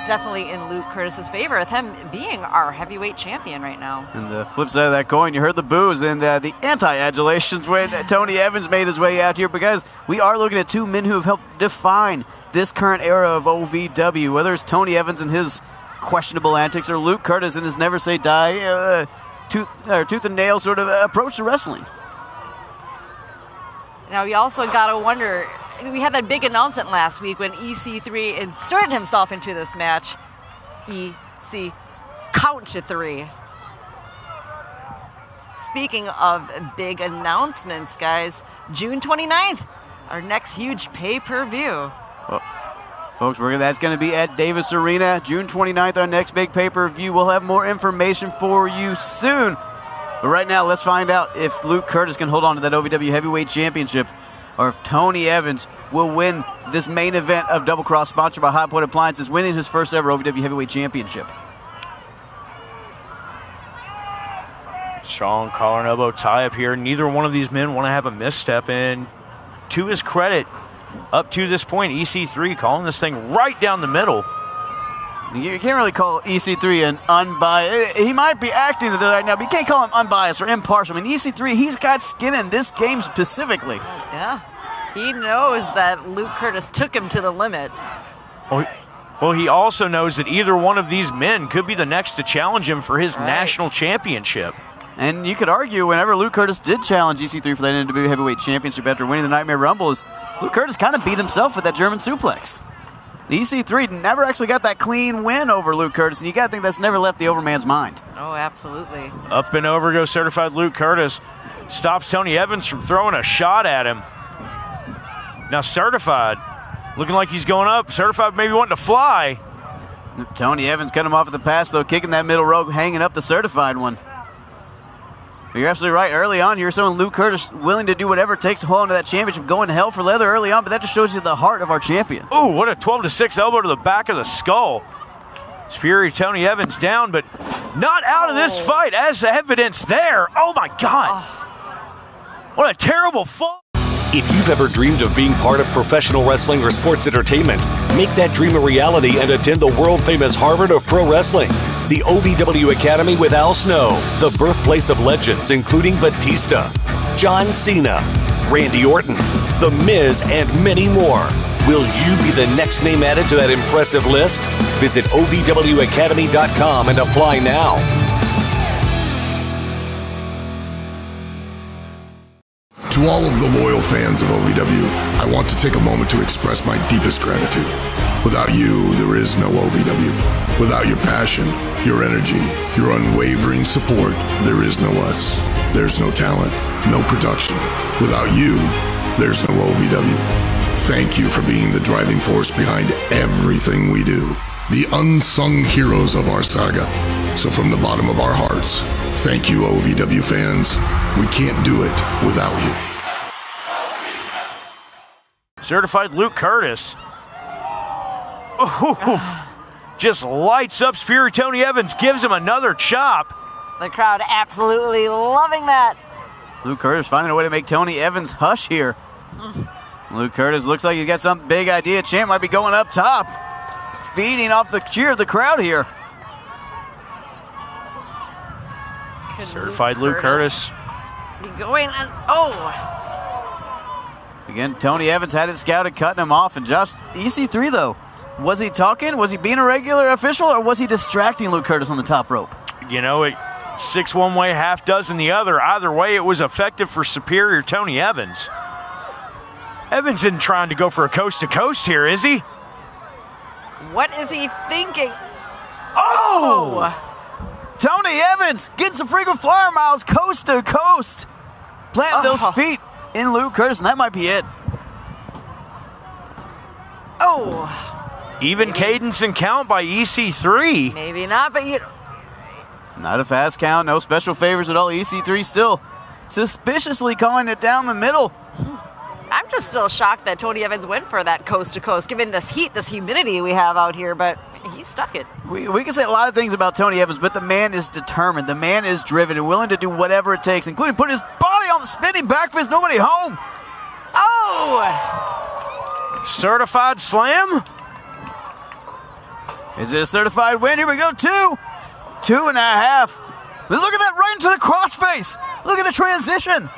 definitely in Luke Curtis's favor, with him being our heavyweight champion right now. And the flip side of that coin, you heard the boos and the anti-adulations when Tony Evans made his way out here, because we are looking at two men who have helped define this current era of OVW, whether it's Tony Evans and his questionable antics or Luke Curtis and his never say die, tooth and nail sort of approach to wrestling. Now, you also got to wonder, we had that big announcement last week when EC3 inserted himself into this match. EC, count to 3. Speaking of big announcements, guys, June 29th, our next huge pay-per-view. Well, folks, that's going to be at Davis Arena, June 29th, our next big pay-per-view. We'll have more information for you soon. But right now, let's find out if Luke Curtis can hold on to that OVW Heavyweight Championship, or if Tony Evans will win this main event of Double Cross, sponsored by High Point Appliances, winning his first ever OVW Heavyweight Championship. Strong collar and elbow tie-up here. Neither one of these men want to have a misstep, and to his credit, up to this point, EC3 calling this thing right down the middle. You can't really call EC3 an unbiased. He might be acting right now, but you can't call him unbiased or impartial. I mean, EC3, he's got skin in this game specifically. Yeah, he knows that Luke Curtis took him to the limit. Well, he also knows that either one of these men could be the next to challenge him for his national championship. And you could argue whenever Luke Curtis did challenge EC3 for that NWA Heavyweight Championship after winning the Nightmare Rumble, is Luke Curtis kind of beat himself with that German suplex. The EC3 never actually got that clean win over Luke Curtis, and you got to think that's never left the Overman's mind. Oh, absolutely. Up and over goes certified Luke Curtis. Stops Tony Evans from throwing a shot at him. Now certified, looking like he's going up. Certified maybe wanting to fly. Tony Evans cut him off at the pass, though, kicking that middle rope, hanging up the certified one. But you're absolutely right. Early on, you're showing Luke Curtis willing to do whatever it takes to hold on to that championship, going to hell for leather early on, but that just shows you the heart of our champion. Ooh, what a 12-6 elbow to the back of the skull. Superior Tony Evans down, but not out of this fight, as evidence there. Oh, my God. What a terrible fall. If you've ever dreamed of being part of professional wrestling or sports entertainment, make that dream a reality and attend the world-famous Harvard of Pro Wrestling. The OVW Academy with Al Snow, the birthplace of legends including Batista, John Cena, Randy Orton, The Miz, and many more. Will you be the next name added to that impressive list? Visit OVWacademy.com and apply now. To all of the loyal fans of OVW, I want to take a moment to express my deepest gratitude. Without you, there is no OVW. Without your passion, your energy, your unwavering support, there is no us. There's no talent, no production. Without you, there's no OVW. Thank you for being the driving force behind everything we do. The unsung heroes of our saga. So from the bottom of our hearts, Thank you, OVW fans. We can't do it without you. Certified Luke Curtis. Ooh, just lights up Superior Tony Evans, gives him another chop. The crowd absolutely loving that. Luke Curtis finding a way to make Tony Evans hush here. Luke Curtis looks like he's got some big idea. Champ might be going up top, feeding off the cheer of the crowd here. Certified Luke Curtis. Be going and Again, Tony Evans had it scouted, cutting him off. And Josh, EC3 though, was he talking? Was he being a regular official, or was he distracting Luke Curtis on the top rope? You know, 6 one way, half dozen the other. Either way, it was effective for Superior Tony Evans. Evans isn't trying to go for a coast-to-coast here, is he? What is he thinking? Tony Evans getting some frequent flyer miles coast to coast. Planting those feet in Luke Curtis, and that might be it. Even cadence and count by EC3. Maybe not, but Not a fast count, no special favors at all. EC3 still suspiciously calling it down the middle. I'm just still shocked that Tony Evans went for that coast to coast, given this heat, this humidity we have out here, but he stuck it. We can say a lot of things about Tony Evans, but the man is determined. The man is driven and willing to do whatever it takes, including putting his body on the spinning back fist. Nobody home. Certified slam? Is it a certified win? Here we go, 2.5. Look at that, right into the crossface. Look at the transition.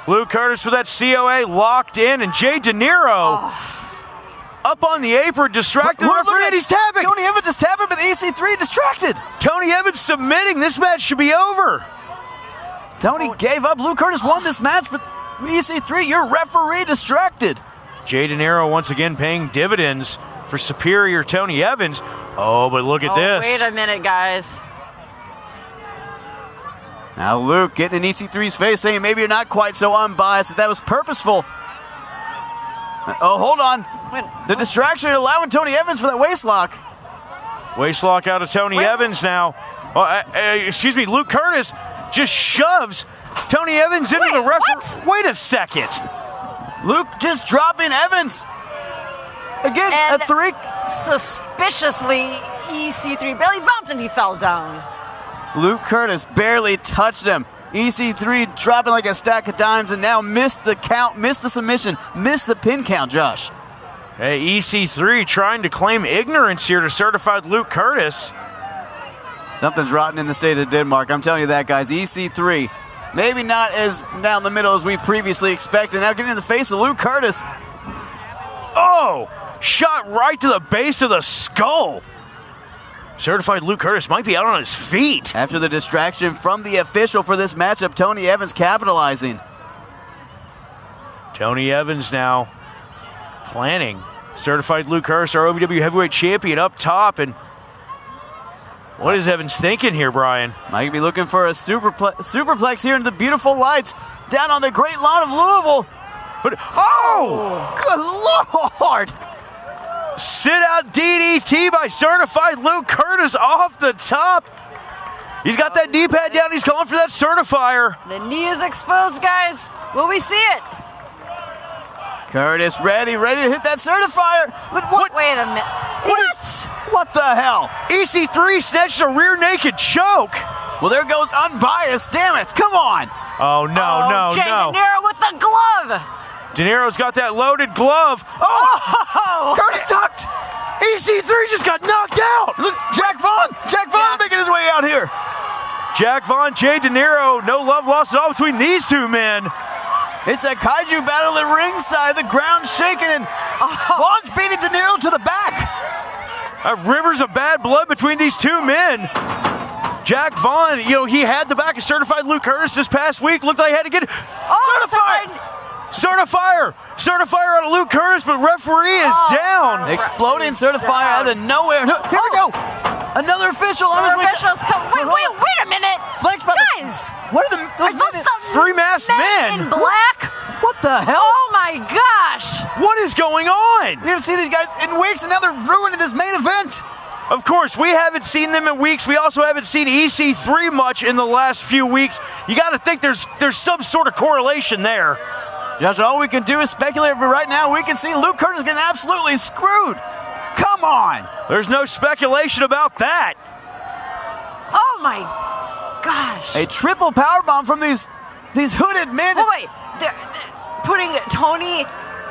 Luke Curtis with that COA locked in, and Jay De Niro up on the apron, distracted. Look at he's tapping. Tony Evans is tapping, but EC3 distracted. Tony Evans submitting. This match should be over. Tony gave up. Luke Curtis won this match, but EC3, your referee, distracted. Jay De Niro once again paying dividends for Superior Tony Evans. But look at this. Wait a minute, guys. Now Luke getting in EC3's face, saying maybe you're not quite so unbiased, that was purposeful. Hold on. The distraction allowing Tony Evans for that waist lock. Waist lock out of Tony Evans now. Luke Curtis just shoves Tony Evans into the referee. Wait a second. Luke just dropping Evans. Again, and a 3. Suspiciously, EC3 barely bumped and he fell down. Luke Curtis barely touched him. EC3 dropping like a stack of dimes and now missed the count, missed the submission, missed the pin count, Josh. Hey, EC3 trying to claim ignorance here to certified Luke Curtis. Something's rotten in the state of Denmark. I'm telling you that, guys. EC3, maybe not as down the middle as we previously expected. Now getting in the face of Luke Curtis. Shot right to the base of the skull. Certified Luke Curtis might be out on his feet. After the distraction from the official for this matchup, Tony Evans capitalizing. Tony Evans now planning. Certified Luke Curtis, our OVW heavyweight champion, up top. And what is Evans thinking here, Brian? Might be looking for a superplex here in the beautiful lights down on the great lawn of Louisville. But, good Lord! Sit out DDT by certified Luke Curtis off the top. He's got that knee pad down. He's going for that certifier. The knee is exposed, guys. Will we see it? Curtis ready to hit that certifier. What? Wait a minute. What the hell? EC3 snatches a rear naked choke. Well, there goes unbiased. Damn it. Come on. No. Jay De Niro with the glove. De Niro's got that loaded glove. Curtis tucked. EC3 just got knocked out. Look, Jack Vaughn making his way out here. Jack Vaughn, Jay De Niro, no love lost at all between these two men. It's a kaiju battle at ringside. The ground shaking, and Vaughn's beating De Niro to the back. Rivers of bad blood between these two men. Jack Vaughn, he had the back of certified Luke Curtis this past week. Looked like he had to get Certifier out of Luke Curtis, but referee is down. Exploding certifier out of nowhere. Here we go. Another official on his way. Wait a minute. Guys, what are the 3 masked men in black? What the hell? Oh my gosh. What is going on? We haven't seen these guys in weeks, and now they're ruining this main event. Of course, we haven't seen them in weeks. We also haven't seen EC3 much in the last few weeks. You got to think there's some sort of correlation there. Josh, all we can do is speculate, but right now we can see Luke Curtis getting absolutely screwed. Come on. There's no speculation about that. Oh my gosh. A triple powerbomb from these hooded men. Oh wait, they're putting Tony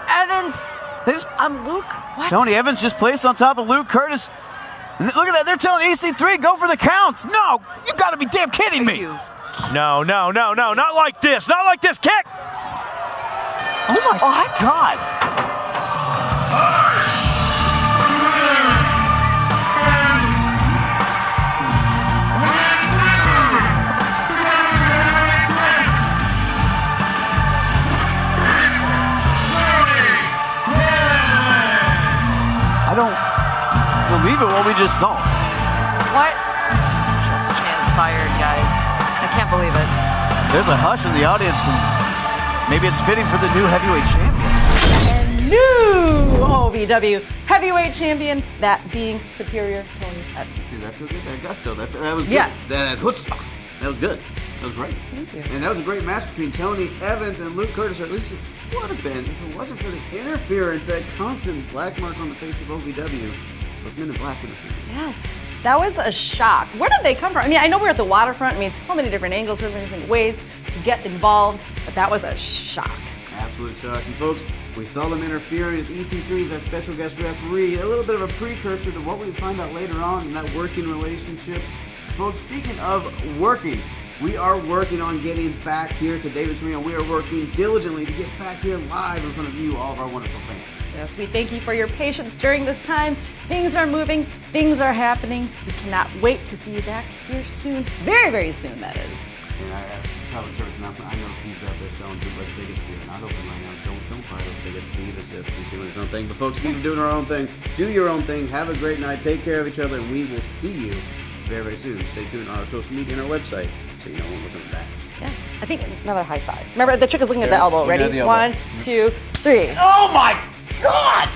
Evans on Luke? What? Tony Evans just placed on top of Luke Curtis. Look at that, they're telling EC3, go for the count. No, you gotta be damn kidding me. No, not like this, not like this, kick. Oh my God. I don't believe it, what we just saw. What just transpired, guys? I can't believe it. There's a hush in the audience, and maybe it's fitting for the new heavyweight champion. And new OVW heavyweight champion, that being Superior Tony Evans. See, that feels good. That gusto. That was good. Yes. That chutzpah. That was good. That was great. Thank you. And that was a great match between Tony Evans and Luke Curtis, or at least it would have been if it wasn't for the interference, that constant black mark on the face of OVW. Those men in black interference. Yes, that was a shock. Where did they come from? I mean, I know we're at the waterfront. I mean, so many different angles, so many different ways to get involved, but that was a shock. Absolute shock. And folks, we saw them interfering with EC3 as that special guest referee. A little bit of a precursor to what we find out later on in that working relationship. Folks, speaking of working, we are working on getting back here to Davis Arena. We are working diligently to get back here live in front of you, all of our wonderful fans. Yes, we thank you for your patience during this time. Things are moving, things are happening. We cannot wait to see you back here soon. Very, very soon, that is. And I have a public service announcement. I know Steve's out there selling bootleg tickets. We are not open right now. Don't buy those tickets. Steve is just he's doing his own thing. But folks, keep doing our own thing. Do your own thing. Have a great night. Take care of each other, and we will see you very, very soon. Stay tuned on our social media and our website so you know when we're coming back. Yes, I think another high five. Remember, the chick is looking at the elbow. Ready? The elbow. 1, 2, 3. Oh my God!